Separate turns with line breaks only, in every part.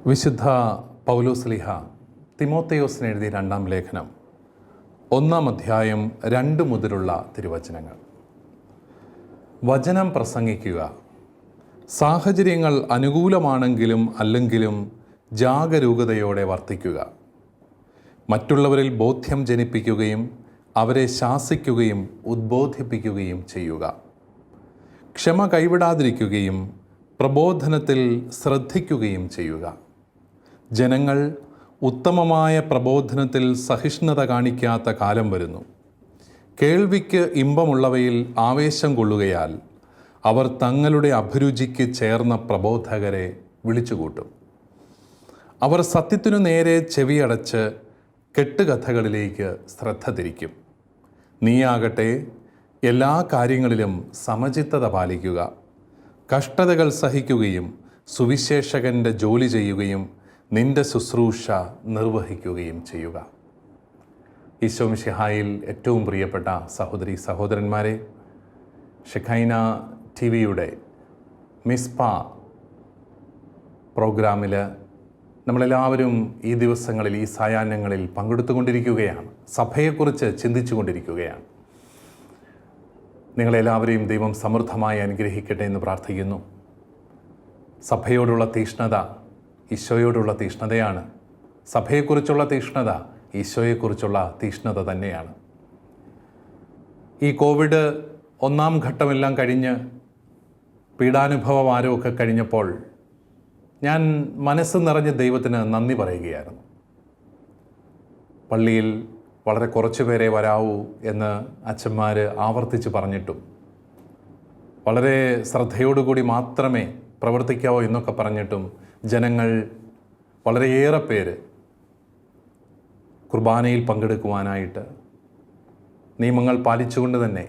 വിശുദ്ധ പൗലോസ്ലീഹ തിമോത്തേയോസിന് എഴുതിയ 2-ാം ലേഖനം 1-ാം അധ്യായം 2 മുതലുള്ള തിരുവചനങ്ങൾ. വചനം പ്രസംഗിക്കുക. സാഹചര്യങ്ങൾ അനുകൂലമാണെങ്കിലും അല്ലെങ്കിലും ജാഗരൂകതയോടെ വർത്തിക്കുക. മറ്റുള്ളവരിൽ ബോധ്യം ജനിപ്പിക്കുകയും അവരെ ശാസിക്കുകയും ഉദ്ബോധിപ്പിക്കുകയും ചെയ്യുക. ക്ഷമ കൈവിടാതിരിക്കുകയും പ്രബോധനത്തിൽ ശ്രദ്ധിക്കുകയും ചെയ്യുക. ജനങ്ങൾ ഉത്തമമായ പ്രബോധനത്തിൽ സഹിഷ്ണുത കാണിക്കാത്ത കാലം വരുന്നു. കേൾവിക്ക് ഇമ്പമുള്ളവയിൽ ആവേശം കൊള്ളുകയാൽ അവർ തങ്ങളുടെ അഭിരുചിക്ക് ചേർന്ന പ്രബോധകരെ വിളിച്ചുകൂട്ടും. അവർ സത്യത്തിനു നേരെ ചെവിയടച്ച് കെട്ടുകഥകളിലേക്ക് ശ്രദ്ധ തിരിക്കും. നീയാകട്ടെ എല്ലാ കാര്യങ്ങളിലും സമചിത്തത പാലിക്കുക. കഷ്ടതകൾ സഹിക്കുകയും സുവിശേഷകൻ്റെ ജോലി ചെയ്യുകയും നിന്റെ ശുശ്രൂഷ നിർവഹിക്കുകയും ചെയ്യുക. ഈശോ മിശിഹായിൽ ഏറ്റവും പ്രിയപ്പെട്ട സഹോദരി സഹോദരന്മാരെ, ഷെഖൈന TV-യുടെ മിസ്പ പ്രോഗ്രാമിൽ നമ്മളെല്ലാവരും ഈ ദിവസങ്ങളിൽ, ഈ സായാഹ്നങ്ങളിൽ പങ്കെടുത്തുകൊണ്ടിരിക്കുകയാണ്. സഭയെക്കുറിച്ച് ചിന്തിച്ചുകൊണ്ടിരിക്കുകയാണ്. നിങ്ങളെല്ലാവരെയും ദൈവം സമൃദ്ധമായി അനുഗ്രഹിക്കട്ടെ എന്ന് പ്രാർത്ഥിക്കുന്നു. സഭയോടുള്ള തീഷ്ണത ഈശോയോടുള്ള തീഷ്ണതയാണ്. സഭയെക്കുറിച്ചുള്ള തീഷ്ണത ഈശോയെക്കുറിച്ചുള്ള തീഷ്ണത തന്നെയാണ്. ഈ കോവിഡ് 1-ാം ഘട്ടമെല്ലാം കഴിഞ്ഞ് പീഡാനുഭവ വാരമൊക്കെ കഴിഞ്ഞപ്പോൾ ഞാൻ മനസ്സ് നിറഞ്ഞ് ദൈവത്തിന് നന്ദി പറയുകയായിരുന്നു. പള്ളിയിൽ വളരെ കുറച്ച് പേരെ വരാവൂ എന്ന് അച്ഛന്മാർ ആവർത്തിച്ച് പറഞ്ഞിട്ടും, വളരെ ശ്രദ്ധയോടുകൂടി മാത്രമേ പ്രവർത്തിക്കാവൂ എന്നൊക്കെ പറഞ്ഞിട്ടും ജനങ്ങൾ വളരെയേറെ പേര് കുർബാനയിൽ പങ്കെടുക്കുവാനായിട്ട് നിയമങ്ങൾ പാലിച്ചുകൊണ്ട് തന്നെ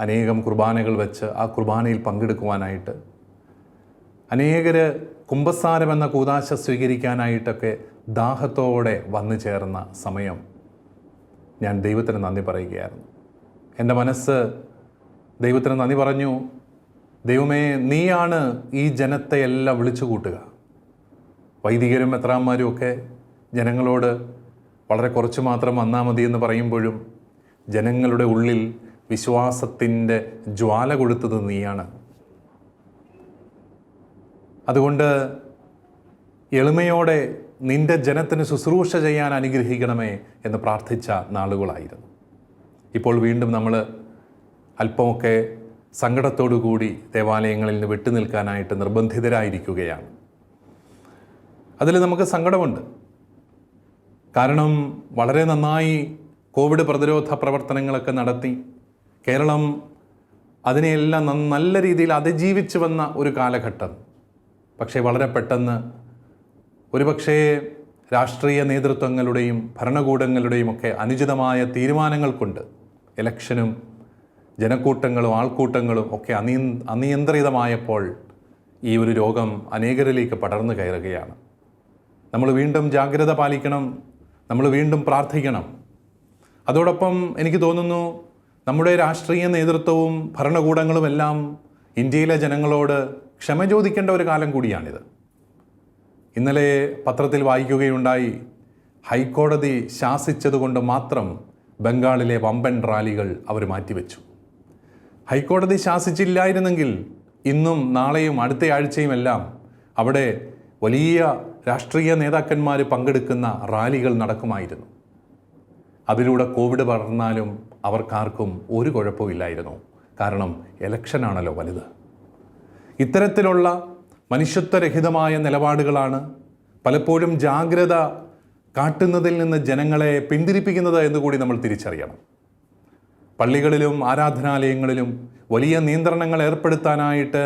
അനേകം കുർബാനകൾ വെച്ച് ആ കുർബാനയിൽ പങ്കെടുക്കുവാനായിട്ട്, അനേകർ കുമ്പസാരം എന്ന കൂദാശ സ്വീകരിക്കാനായിട്ടൊക്കെ ദാഹത്തോടെ വന്നു ചേർന്ന സമയം ഞാൻ ദൈവത്തിന് നന്ദി പറയുകയായിരുന്നു. എൻ്റെ മനസ്സ് ദൈവത്തിന് നന്ദി പറഞ്ഞു. ദൈവമേ, നീയാണ് ഈ ജനത്തെ എല്ലാം വിളിച്ചു കൂട്ടുക. വൈദികരും മെത്രാന്മാരും ഒക്കെ ജനങ്ങളോട് വളരെ കുറച്ച് മാത്രം വന്നാൽ മതി എന്ന് പറയുമ്പോഴും ജനങ്ങളുടെ ഉള്ളിൽ വിശ്വാസത്തിൻ്റെ ജ്വാല കൊടുത്തത് നീയാണ്. അതുകൊണ്ട് എളിമയോടെ നിൻ്റെ ജനത്തിന് ശുശ്രൂഷ ചെയ്യാൻ അനുഗ്രഹിക്കണമേ എന്ന് പ്രാർത്ഥിച്ച നാളുകളായിരുന്നു. ഇപ്പോൾ വീണ്ടും നമ്മൾ അല്പമൊക്കെ സങ്കടത്തോടു കൂടി ദേവാലയങ്ങളിൽ നിന്ന് വിട്ടുനിൽക്കാനായിട്ട് നിർബന്ധിതരായിരിക്കുകയാണ്. അതിൽ നമുക്ക് സങ്കടമുണ്ട്. കാരണം വളരെ നന്നായി കോവിഡ് പ്രതിരോധ പ്രവർത്തനങ്ങളൊക്കെ നടത്തി കേരളം അതിനെയെല്ലാം നല്ല രീതിയിൽ അതിജീവിച്ചു വന്ന ഒരു കാലഘട്ടം. പക്ഷേ വളരെ പെട്ടെന്ന് ഒരുപക്ഷേ രാഷ്ട്രീയ നേതൃത്വങ്ങളുടെയും ഭരണകൂടങ്ങളുടെയും ഒക്കെ അനുചിതമായ തീരുമാനങ്ങൾ കൊണ്ട് ഇലക്ഷനും ജനക്കൂട്ടങ്ങളും ആൾക്കൂട്ടങ്ങളും ഒക്കെ അനിയന്ത്രിതമായപ്പോൾ ഈ ഒരു രോഗം അനേകരിലേക്ക് പടർന്നു കയറുകയാണ്. നമ്മൾ വീണ്ടും ജാഗ്രത പാലിക്കണം. നമ്മൾ വീണ്ടും പ്രാർത്ഥിക്കണം. അതോടൊപ്പം എനിക്ക് തോന്നുന്നു നമ്മുടെ രാഷ്ട്രീയ നേതൃത്വവും ഭരണകൂടങ്ങളും എല്ലാം ഇന്ത്യയിലെ ജനങ്ങളോട് ക്ഷമ ചോദിക്കേണ്ട ഒരു കാലം കൂടിയാണിത്. ഇന്നലെ പത്രത്തിൽ വായിക്കുകയുണ്ടായി, ഹൈക്കോടതി ശാസിച്ചതുകൊണ്ട് മാത്രം ബംഗാളിലെ വമ്പൻ റാലികൾ അവർ മാറ്റിവെച്ചു. ഹൈക്കോടതി ശാസിച്ചില്ലായിരുന്നെങ്കിൽ ഇന്നും നാളെയും അടുത്ത ആഴ്ചയുമെല്ലാം അവിടെ വലിയ രാഷ്ട്രീയ നേതാക്കന്മാർ പങ്കെടുക്കുന്ന റാലികൾ നടക്കുമായിരുന്നു. അതിലൂടെ കോവിഡ് പടർന്നാലും അവർക്കാർക്കും ഒരു കുഴപ്പമില്ലായിരുന്നു. കാരണം ഇലക്ഷനാണല്ലോ വലുത്. ഇത്തരത്തിലുള്ള മനുഷ്യത്വരഹിതമായ നിലപാടുകളാണ് പലപ്പോഴും ജാഗ്രത കാട്ടുന്നതിൽ നിന്ന് ജനങ്ങളെ പിന്തിരിപ്പിക്കുന്നത് എന്നുകൂടി നമ്മൾ തിരിച്ചറിയണം. പള്ളികളിലും ആരാധനാലയങ്ങളിലും വലിയ നിയന്ത്രണങ്ങൾ ഏർപ്പെടുത്താനായിട്ട്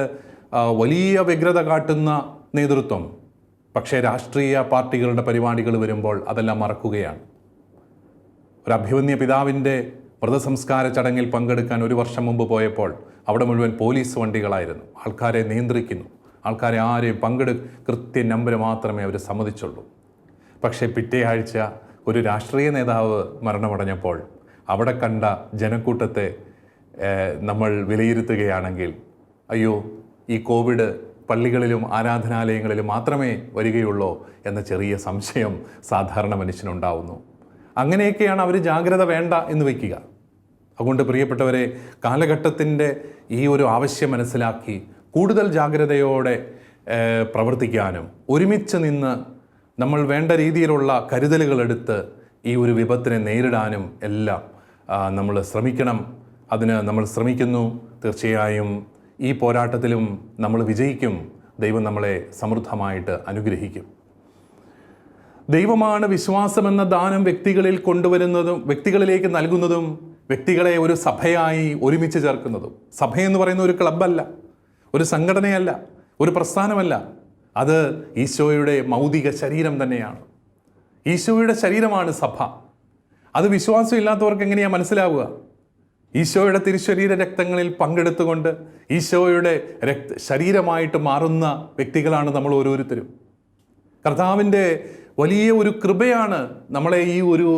വലിയ വ്യഗ്രത കാട്ടുന്ന നേതൃത്വം, പക്ഷേ രാഷ്ട്രീയ പാർട്ടികളുടെ പരിപാടികൾ വരുമ്പോൾ അതെല്ലാം മറക്കുകയാണ്. ഒരു അഭിമന്യ പിതാവിൻ്റെ മൃതസംസ്കാര ചടങ്ങിൽ പങ്കെടുക്കാൻ 1 വർഷം മുമ്പ് പോയപ്പോൾ അവിടെ മുഴുവൻ പോലീസ് വണ്ടികളായിരുന്നു. ആൾക്കാരെ നിയന്ത്രിക്കുന്നു. ആൾക്കാരെ ആരെയും കൃത്യ നമ്പർ മാത്രമേ അവർ സമ്മതിച്ചുള്ളൂ. പക്ഷേ പിറ്റേ ആഴ്ച ഒരു രാഷ്ട്രീയ നേതാവ് മരണമടഞ്ഞപ്പോൾ അവിടെ കണ്ട ജനക്കൂട്ടത്തെ നമ്മൾ വിലയിരുത്തുകയാണെങ്കിൽ, അയ്യോ, ഈ കോവിഡ് പള്ളികളിലും ആരാധനാലയങ്ങളിലും മാത്രമേ വരികയുള്ളൂ എന്ന ചെറിയ സംശയം സാധാരണ മനുഷ്യനുണ്ടാവുന്നു. അങ്ങനെയൊക്കെയാണ് അവർ ജാഗ്രത വേണ്ട എന്ന് വയ്ക്കുക. അതുകൊണ്ട് പ്രിയപ്പെട്ടവരെ, കാലഘട്ടത്തിൻ്റെ ഈ ഒരു ആവശ്യം മനസ്സിലാക്കി കൂടുതൽ ജാഗ്രതയോടെ പ്രവർത്തിക്കാനും ഒരുമിച്ച് നിന്ന് നമ്മൾ വേണ്ട രീതിയിലുള്ള കരുതലുകളെടുത്ത് ഈ ഒരു വിപത്തിനെ നേരിടാനും എല്ലാം നമ്മൾ ശ്രമിക്കണം. അതിന് നമ്മൾ ശ്രമിക്കുന്നു. തീർച്ചയായും ഈ പോരാട്ടത്തിലും നമ്മൾ വിജയിക്കും. ദൈവം നമ്മളെ സമൃദ്ധമായിട്ട് അനുഗ്രഹിക്കും. ദൈവമാണ് വിശ്വാസമെന്ന ദാനം വ്യക്തികളിൽ കൊണ്ടുവരുന്നതും വ്യക്തികളിലേക്ക് നൽകുന്നതും വ്യക്തികളെ ഒരു സഭയായി ഒരുമിച്ച് ചേർക്കുന്നതും. സഭയെന്ന് പറയുന്ന ഒരു ക്ലബ്ബല്ല, ഒരു സംഘടനയല്ല, ഒരു പ്രസ്ഥാനമല്ല. അത് ഈശോയുടെ മൗതിക ശരീരം തന്നെയാണ്. ഈശോയുടെ ശരീരമാണ് സഭ. അത് വിശ്വാസം ഇല്ലാത്തവർക്ക് എങ്ങനെയാണ് മനസ്സിലാവുക? ഈശോയുടെ തിരുശരീര രക്തങ്ങളിൽ പങ്കെടുത്തുകൊണ്ട് ഈശോയുടെ ശരീരമായിട്ട് മാറുന്ന വ്യക്തികളാണ് നമ്മൾ ഓരോരുത്തരും. കർത്താവിൻ്റെ വലിയ ഒരു കൃപയാണ് നമ്മളെ ഈ ഒരു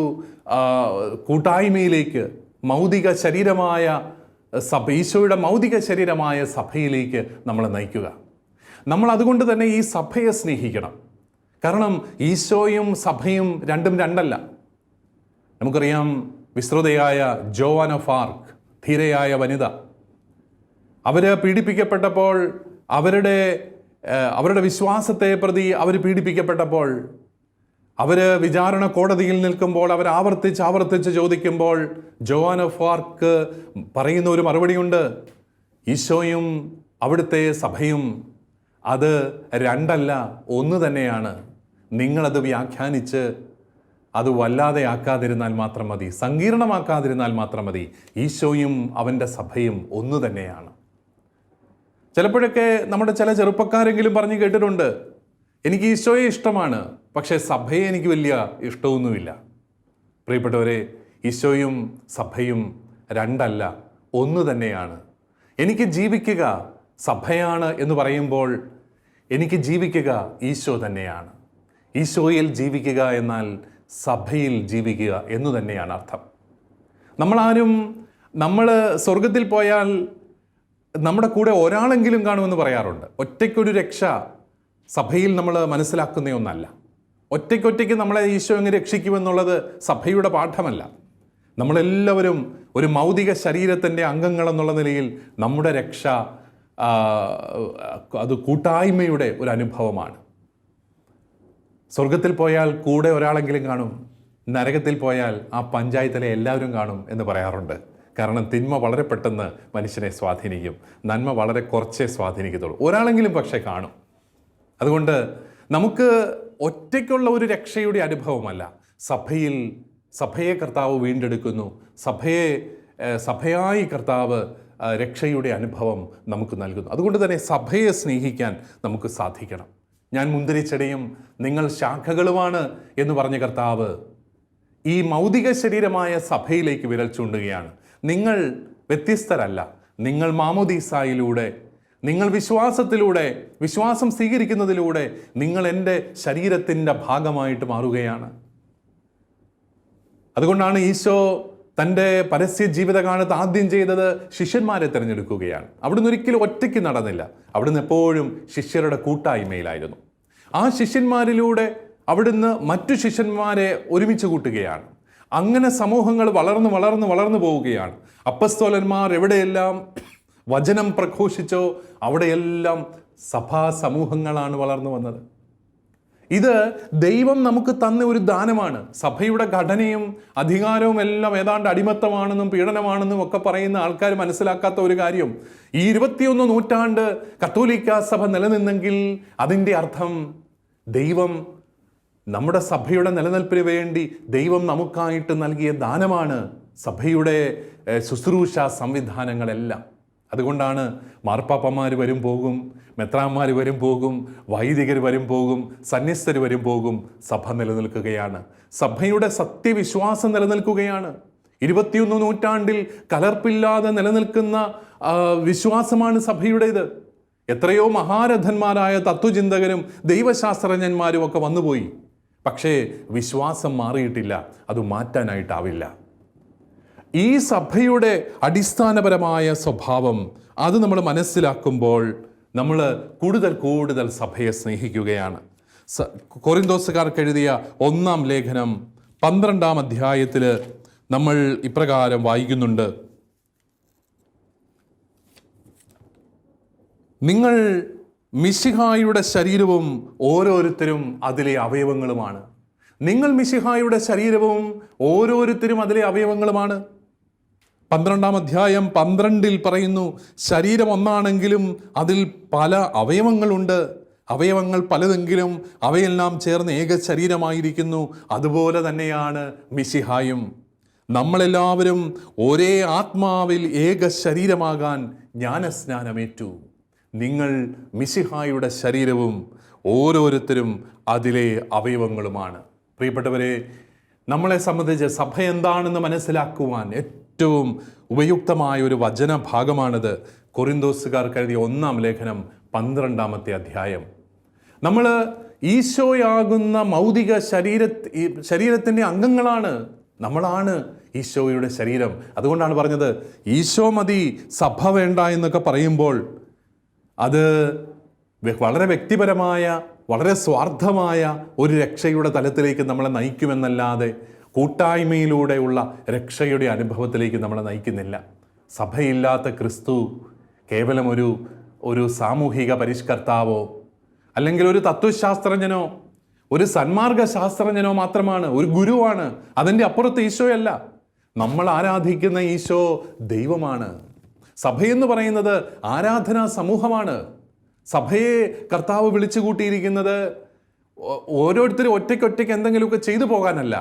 കൂട്ടായ്മയിലേക്ക്, മൗതിക ശരീരമായ സഭ, ഈശോയുടെ മൗതിക ശരീരമായ സഭയിലേക്ക് നമ്മളെ നയിക്കുക. നമ്മൾ അതുകൊണ്ട് തന്നെ ഈ സഭയെ സ്നേഹിക്കണം. കാരണം ഈശോയും സഭയും രണ്ടും രണ്ടല്ല. നമുക്കറിയാം, വിശ്രുതയായ ജോവാൻ ഓഫ് ആർക്ക്, ധീരയായ വനിത, അവർ പീഡിപ്പിക്കപ്പെട്ടപ്പോൾ, അവരുടെ വിശ്വാസത്തെ പ്രതി അവർ പീഡിപ്പിക്കപ്പെട്ടപ്പോൾ, അവർ വിചാരണ കോടതിയിൽ നിൽക്കുമ്പോൾ, അവർ ആവർത്തിച്ച് ചോദിക്കുമ്പോൾ ജോവാൻ ഓഫ് ആർക്ക് പറയുന്ന ഒരു മറുപടിയുണ്ട്: ഈശോയും അവിടുത്തെ സഭയും അത് രണ്ടല്ല, ഒന്ന് തന്നെയാണ്. നിങ്ങളത് വ്യാഖ്യാനിച്ച് അത് വല്ലാതെ ആക്കാതിരുന്നാൽ മാത്രം മതി, സങ്കീർണമാക്കാതിരുന്നാൽ മാത്രം മതി. ഈശോയും അവൻ്റെ സഭയും ഒന്നു തന്നെയാണ്. ചിലപ്പോഴൊക്കെ നമ്മുടെ ചില ചെറുപ്പക്കാരെങ്കിലും പറഞ്ഞ് കേട്ടിട്ടുണ്ട്, എനിക്ക് ഈശോയെ ഇഷ്ടമാണ്, പക്ഷേ സഭയെ എനിക്ക് വലിയ ഇഷ്ടമൊന്നുമില്ല. പ്രിയപ്പെട്ടവരെ, ഈശോയും സഭയും രണ്ടല്ല, ഒന്ന് തന്നെയാണ്. എനിക്ക് ജീവിക്കുക സഭയാണ് എന്ന് പറയുമ്പോൾ എനിക്ക് ജീവിക്കുക ഈശോ തന്നെയാണ്. ഈശോയിൽ ജീവിക്കുക എന്നാൽ സഭയിൽ ജീവിക്കുക എന്നു തന്നെയാണ് അർത്ഥം. നമ്മൾ സ്വർഗത്തിൽ പോയാൽ നമ്മുടെ കൂടെ ഒരാളെങ്കിലും കാണുമെന്ന് പറയാറുണ്ട്. ഒറ്റയ്ക്കൊരു രക്ഷ സഭയിൽ നമ്മൾ മനസ്സിലാക്കുന്ന ഒന്നല്ല. ഒറ്റയ്ക്കൊറ്റയ്ക്ക് നമ്മളെ ഈശോ എങ്ങനെ രക്ഷിക്കുമെന്നുള്ളത് സഭയുടെ പാഠമല്ല. നമ്മളെല്ലാവരും ഒരു മൗതിക ശരീരത്തിൻ്റെ അംഗങ്ങളെന്നുള്ള നിലയിൽ നമ്മുടെ രക്ഷ അത് കൂട്ടായ്മയുടെ ഒരു അനുഭവമാണ്. സ്വർഗത്തിൽ പോയാൽ കൂടെ ഒരാളെങ്കിലും കാണും, നരകത്തിൽ പോയാൽ ആ പഞ്ചായത്തിലെ എല്ലാവരും കാണും എന്ന് പറയാറുണ്ട്. കാരണം തിന്മ വളരെ പെട്ടെന്ന് മനുഷ്യനെ സ്വാധീനിക്കും, നന്മ വളരെ കുറച്ചേ സ്വാധീനിക്കത്തുള്ളൂ. ഒരാളെങ്കിലും പക്ഷേ കാണും. അതുകൊണ്ട് നമുക്ക് ഒറ്റയ്ക്കുള്ള ഒരു രക്ഷയുടെ അനുഭവമല്ല, സഭയെ കർത്താവ് വീണ്ടെടുക്കുന്നു, സഭയായി കർത്താവ് രക്ഷയുടെ അനുഭവം നമുക്ക് നൽകുന്നു. അതുകൊണ്ട് തന്നെ സഭയെ സ്നേഹിക്കാൻ നമുക്ക് സാധിക്കണം. ഞാൻ മുന്തിരിച്ചെടിയും നിങ്ങൾ ശാഖകളുമാണ് എന്ന് പറഞ്ഞ കർത്താവ് ഈ മൗതിക ശരീരമായ സഭയിലേക്ക് വിരൽ ചൂണ്ടുകയാണ്. നിങ്ങൾ വ്യത്യസ്തരല്ല, നിങ്ങൾ മാമോദീസായിലൂടെ, നിങ്ങൾ വിശ്വാസം സ്വീകരിക്കുന്നതിലൂടെ നിങ്ങൾ എൻ്റെ ശരീരത്തിൻ്റെ ഭാഗമായിട്ട് മാറുകയാണ്. അതുകൊണ്ടാണ് ഈശോ തൻ്റെ പരസ്യ ജീവിതകാലത്ത് ആദ്യം ചെയ്തത് ശിഷ്യന്മാരെ തിരഞ്ഞെടുക്കുകയാണ്. അവിടുന്ന് ഒരിക്കലും ഒറ്റയ്ക്ക് നടന്നില്ല, അവിടുന്ന് എപ്പോഴും ശിഷ്യരുടെ കൂട്ടായ്മയിലായിരുന്നു. ആ ശിഷ്യന്മാരിലൂടെ അവിടുന്ന് മറ്റു ശിഷ്യന്മാരെ ഒരുമിച്ച് കൂട്ടുകയാണ്. അങ്ങനെ സമൂഹങ്ങൾ വളർന്നു പോവുകയാണ്. അപ്പസ്തോലന്മാർ എവിടെയെല്ലാം വചനം പ്രഘോഷിച്ചോ അവിടെയെല്ലാം സഭാ സമൂഹങ്ങളാണ് വളർന്നു വന്നത്. ഇത് ദൈവം നമുക്ക് തന്ന ഒരു ദാനമാണ്. സഭയുടെ ഘടനയും അധികാരവും എല്ലാം ഏതാണ്ട് അടിമത്തമാണെന്നും പീഡനമാണെന്നും ഒക്കെ പറയുന്ന ആൾക്കാർ മനസ്സിലാക്കാത്ത ഒരു കാര്യം, ഈ 21 നൂറ്റാണ്ട് കത്തോലിക്ക സഭ നിലനിന്നെങ്കിൽ അതിൻ്റെ അർത്ഥം ദൈവം നമ്മുടെ സഭയുടെ നിലനിൽപ്പിന് വേണ്ടി ദൈവം നമുക്കായിട്ട് നൽകിയ ദാനമാണ് സഭയുടെ ശുശ്രൂഷ സംവിധാനങ്ങളെല്ലാം. അതുകൊണ്ടാണ് മാർപ്പാപ്പന്മാർ വരും പോകും, മെത്രാന്മാർ വരും പോകും, വൈദികർ വരും പോകും, സന്യസ്തർ വരും പോകും. സഭ നിലനിൽക്കുകയാണ്, സഭയുടെ സത്യവിശ്വാസം നിലനിൽക്കുകയാണ്. 21 നൂറ്റാണ്ടിൽ കലർപ്പില്ലാതെ നിലനിൽക്കുന്ന വിശ്വാസമാണ് സഭയുടേത്. എത്രയോ മഹാരഥന്മാരായ തത്വചിന്തകരും ദൈവശാസ്ത്രജ്ഞന്മാരും ഒക്കെ വന്നുപോയി, പക്ഷേ വിശ്വാസം മാറിയിട്ടില്ല, അത് മാറ്റാനായിട്ടാവില്ല. ഈ സഭയുടെ അടിസ്ഥാനപരമായ സ്വഭാവം അത് നമ്മൾ മനസ്സിലാക്കുമ്പോൾ നമ്മൾ കൂടുതൽ കൂടുതൽ സഭയെ സ്നേഹിക്കുകയാണ്. കൊരിന്തോസുകാർക്ക് എഴുതിയ 1-ാം ലേഖനം 12-ാം അധ്യായത്തിൽ നമ്മൾ ഇപ്രകാരം വായിക്കുന്നുണ്ട്: നിങ്ങൾ മിശിഹായുടെ ശരീരവും ഓരോരുത്തരും അതിലെ അവയവങ്ങളുമാണ്. നിങ്ങൾ മിശിഹായുടെ ശരീരവും ഓരോരുത്തരും അതിലെ അവയവങ്ങളുമാണ്. 12-ാം അധ്യായം 12-ൽ പറയുന്നു, ശരീരം ഒന്നാണെങ്കിലും അതിൽ പല അവയവങ്ങളുണ്ട്. അവയവങ്ങൾ പലതെങ്കിലും അവയെല്ലാം ചേർന്ന് ഏക ശരീരമായിരിക്കുന്നു. അതുപോലെ തന്നെയാണ് മിശിഹായും. നമ്മളെല്ലാവരും ഒരേ ആത്മാവിൽ ഏക ശരീരമാകാൻ ജ്ഞാനസ്നാനമേറ്റു. നിങ്ങൾ മിശിഹായുടെ ശരീരവും ഓരോരുത്തരും അതിലെ അവയവങ്ങളുമാണ്. പ്രിയപ്പെട്ടവരെ, നമ്മളെ സംബന്ധിച്ച് സഭ എന്താണെന്ന് മനസ്സിലാക്കുവാൻ ഏറ്റവും ഉപയുക്തമായ ഒരു വചനഭാഗമാണിത്. കൊരിന്തോസുകാർക്ക് എഴുതിയ 1-ാം ലേഖനം 12-ാമത്തെ അധ്യായം. നമ്മൾ ഈശോയാകുന്ന ഭൗതിക ശരീരത്തിൻ്റെ അംഗങ്ങളാണ്. നമ്മളാണ് ഈശോയുടെ ശരീരം. അതുകൊണ്ടാണ് പറഞ്ഞത് ഈശോ മതി, സഭ വേണ്ട എന്നൊക്കെ പറയുമ്പോൾ അത് വളരെ വ്യക്തിപരമായ, വളരെ സ്വാർത്ഥമായ ഒരു രക്ഷയുടെ തലത്തിലേക്ക് നമ്മളെ നയിക്കുമെന്നല്ലാതെ കൂട്ടായ്മയിലൂടെയുള്ള രക്ഷയുടെ അനുഭവത്തിലേക്ക് നമ്മളെ നയിക്കുന്നില്ല. സഭയില്ലാത്ത ക്രിസ്തു കേവലം ഒരു സാമൂഹിക പരിഷ്കർത്താവോ അല്ലെങ്കിൽ ഒരു തത്വശാസ്ത്രജ്ഞനോ ഒരു സന്മാർഗശാസ്ത്രജ്ഞനോ മാത്രമാണ്, ഒരു ഗുരുവാണ്. അതിൻ്റെ അപ്പുറത്ത് ഈശോയല്ല. നമ്മൾ ആരാധിക്കുന്ന ഈശോ ദൈവമാണ്. സഭയെന്ന് പറയുന്നത് ആരാധനാ സമൂഹമാണ്. സഭയെ കർത്താവ് വിളിച്ചു കൂട്ടിയിരിക്കുന്നത് ഓരോരുത്തരും ഒറ്റയ്ക്കൊറ്റയ്ക്ക് എന്തെങ്കിലുമൊക്കെ ചെയ്തു പോകാനല്ല,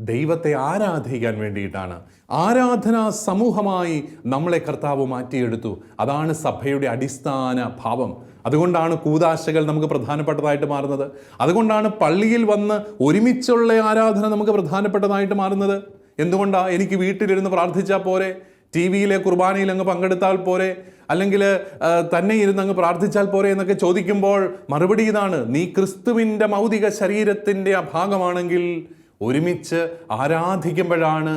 ദൈവത്തെ ആരാധിക്കാൻ വേണ്ടിയിട്ടാണ്. ആരാധനാ സമൂഹമായി നമ്മളെ കർത്താവ് മാറ്റിയെടുത്തു. അതാണ് സഭയുടെ അടിസ്ഥാന ഭാവം. അതുകൊണ്ടാണ് കൂദാശകൾ നമുക്ക് പ്രധാനപ്പെട്ടതായിട്ട് മാറുന്നത്. അതുകൊണ്ടാണ് പള്ളിയിൽ വന്ന് ഒരുമിച്ചുള്ള ആരാധന നമുക്ക് പ്രധാനപ്പെട്ടതായിട്ട് മാറുന്നത്. എന്തുകൊണ്ടാണ്? എനിക്ക് വീട്ടിലിരുന്ന് പ്രാർത്ഥിച്ചാൽ പോരെ, ടി വിയിലെ കുർബാനയിൽ അങ്ങ് പങ്കെടുത്താൽ പോരെ, അല്ലെങ്കിൽ തന്നെ ഇരുന്ന് അങ്ങ് പ്രാർത്ഥിച്ചാൽ പോരെ എന്നൊക്കെ ചോദിക്കുമ്പോൾ മറുപടി ഇതാണ്: നീ ക്രിസ്തുവിൻ്റെ ഭൗതിക ശരീരത്തിൻ്റെ ഭാഗമാണെങ്കിൽ ഒരുമിച്ച് ആരാധിക്കുമ്പോഴാണ്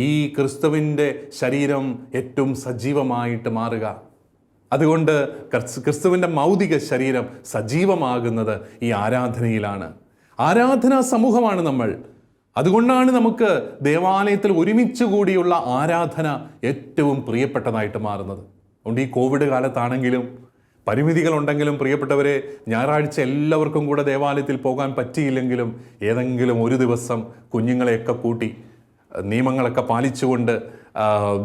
ഈ ക്രിസ്തുവിൻ്റെ ശരീരം ഏറ്റവും സജീവമായിട്ട് മാറുക. അതുകൊണ്ട് ക്രിസ്തുവിൻ്റെ ഭൗതിക ശരീരം സജീവമാകുന്നത് ഈ ആരാധനയിലാണ്. ആരാധനാ സമൂഹമാണ് നമ്മൾ. അതുകൊണ്ടാണ് നമുക്ക് ദേവാലയത്തിൽ ഒരുമിച്ച് കൂടിയുള്ള ആരാധന ഏറ്റവും പ്രിയപ്പെട്ടതായിട്ട് മാറുന്നത്. അതുകൊണ്ട് ഈ കോവിഡ് കാലത്താണെങ്കിലും പരിമിതികളുണ്ടെങ്കിലും പ്രിയപ്പെട്ടവരെ, ഞായറാഴ്ച എല്ലാവർക്കും കൂടെ ദേവാലയത്തിൽ പോകാൻ പറ്റിയില്ലെങ്കിലും ഏതെങ്കിലും ഒരു ദിവസം കുഞ്ഞുങ്ങളെയൊക്കെ കൂട്ടി നിയമങ്ങളൊക്കെ പാലിച്ചുകൊണ്ട്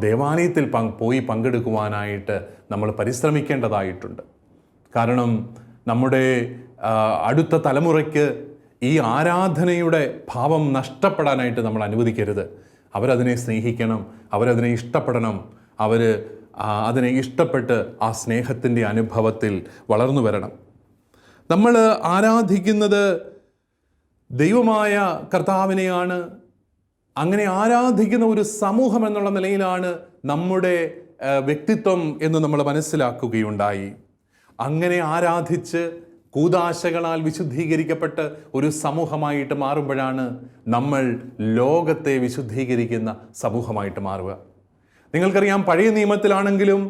ദേവാലയത്തിൽ പോയി പങ്കെടുക്കുവാനായിട്ട് നമ്മൾ പരിശ്രമിക്കേണ്ടതായിട്ടുണ്ട്. കാരണം നമ്മുടെ അടുത്ത തലമുറയ്ക്ക് ഈ ആരാധനയുടെ ഭാവം നഷ്ടപ്പെടാനായിട്ട് നമ്മൾ അനുവദിക്കരുത്. അവരതിനെ സ്നേഹിക്കണം, അവരതിനെ ഇഷ്ടപ്പെടണം, അതിനെ ഇഷ്ടപ്പെട്ട് ആ സ്നേഹത്തിൻ്റെ അനുഭവത്തിൽ വളർന്നു വരണം. നമ്മൾ ആരാധിക്കുന്നത് ദൈവമായ കർത്താവിനെയാണ്. അങ്ങനെ ആരാധിക്കുന്ന ഒരു സമൂഹം എന്നുള്ള നിലയിലാണ് നമ്മുടെ വ്യക്തിത്വം എന്ന് നമ്മൾ മനസ്സിലാക്കുകയുണ്ടായി. അങ്ങനെ ആരാധിച്ച് കൂദാശകളാൽ വിശുദ്ധീകരിക്കപ്പെട്ട് ഒരു സമൂഹമായിട്ട് മാറുമ്പോഴാണ് നമ്മൾ ലോകത്തെ വിശുദ്ധീകരിക്കുന്ന സമൂഹമായിട്ട് മാറുക. നിങ്ങൾക്കറിയാം, പഴയ നിയമത്തിലാണെങ്കിലും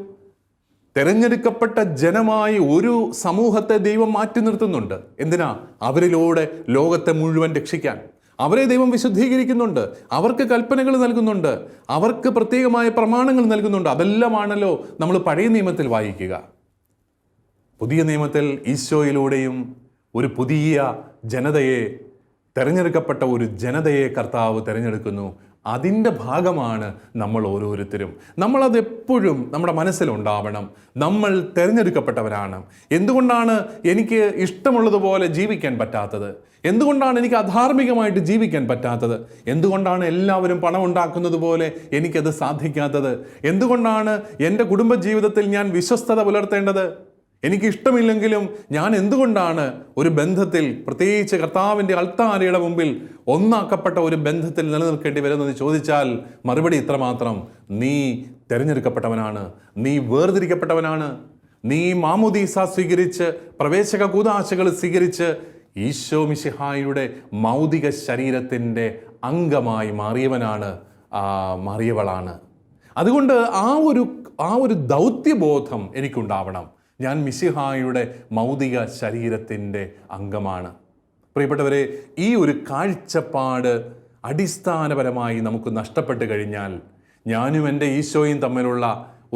തിരഞ്ഞെടുക്കപ്പെട്ട ജനമായി ഒരു സമൂഹത്തെ ദൈവം മാറ്റി നിർത്തുന്നുണ്ട്. എന്തിനാ? അവരിലൂടെ ലോകത്തെ മുഴുവൻ രക്ഷിക്കാൻ. അവരെ ദൈവം വിശുദ്ധീകരിക്കുന്നുണ്ട്, അവർക്ക് കൽപ്പനകൾ നൽകുന്നുണ്ട്, അവർക്ക് പ്രത്യേകമായ പ്രമാണങ്ങൾ നൽകുന്നുണ്ട്. അതെല്ലാമാണല്ലോ നമ്മൾ പഴയ നിയമത്തിൽ വായിക്കുക. പുതിയ നിയമത്തിൽ ഈശോയിലൂടെയും ഒരു പുതിയ ജനതയെ, തിരഞ്ഞെടുക്കപ്പെട്ട ഒരു ജനതയെ കർത്താവ് തിരഞ്ഞെടുക്കുന്നു. അതിൻ്റെ ഭാഗമാണ് നമ്മൾ ഓരോരുത്തരും. നമ്മളതെപ്പോഴും നമ്മുടെ മനസ്സിലുണ്ടാവണം. നമ്മൾ തിരഞ്ഞെടുക്കപ്പെട്ടവരാണ്. എന്തുകൊണ്ടാണ് എനിക്ക് ഇഷ്ടമുള്ളതുപോലെ ജീവിക്കാൻ പറ്റാത്തത്? എന്തുകൊണ്ടാണ് എനിക്ക് അധാർമികമായിട്ട് ജീവിക്കാൻ പറ്റാത്തത്? എന്തുകൊണ്ടാണ് എല്ലാവരും പണം ഉണ്ടാക്കുന്നത് പോലെ എനിക്കത് സാധിക്കാത്തത്? എന്തുകൊണ്ടാണ് എൻ്റെ കുടുംബജീവിതത്തിൽ ഞാൻ വിശ്വസ്തത പുലർത്തേണ്ടത്? എനിക്കിഷ്ടമില്ലെങ്കിലും ഞാൻ എന്തുകൊണ്ടാണ് ഒരു ബന്ധത്തിൽ, പ്രത്യേകിച്ച് കർത്താവിൻ്റെ അൾത്താരയുടെ മുമ്പിൽ ഒന്നാക്കപ്പെട്ട ഒരു ബന്ധത്തിൽ നിലനിൽക്കേണ്ടി വരുന്നത് ചോദിച്ചാൽ മറുപടി ഇത്രമാത്രം: നീ തിരഞ്ഞെടുക്കപ്പെട്ടവനാണ്, നീ വേർതിരിക്കപ്പെട്ടവനാണ്, നീ മാമോദീസ സ്വീകരിച്ച് പ്രവേശക കൂദാശകൾ സ്വീകരിച്ച് ഈശോ മിശിഹായുടെ ഭൗതിക ശരീരത്തിൻ്റെ അംഗമായി മാറിയവളാണ്. അതുകൊണ്ട് ആ ഒരു ദൗത്യബോധം എനിക്കുണ്ടാവണം. ഞാൻ മിശിഹായുടെ മൗതിക ശരീരത്തിൻ്റെ അംഗമാണ്. പ്രിയപ്പെട്ടവരെ, ഈ ഒരു കാഴ്ചപ്പാട് അടിസ്ഥാനപരമായി നമുക്ക് നഷ്ടപ്പെട്ട് കഴിഞ്ഞാൽ ഞാനും എൻ്റെ ഈശോയും തമ്മിലുള്ള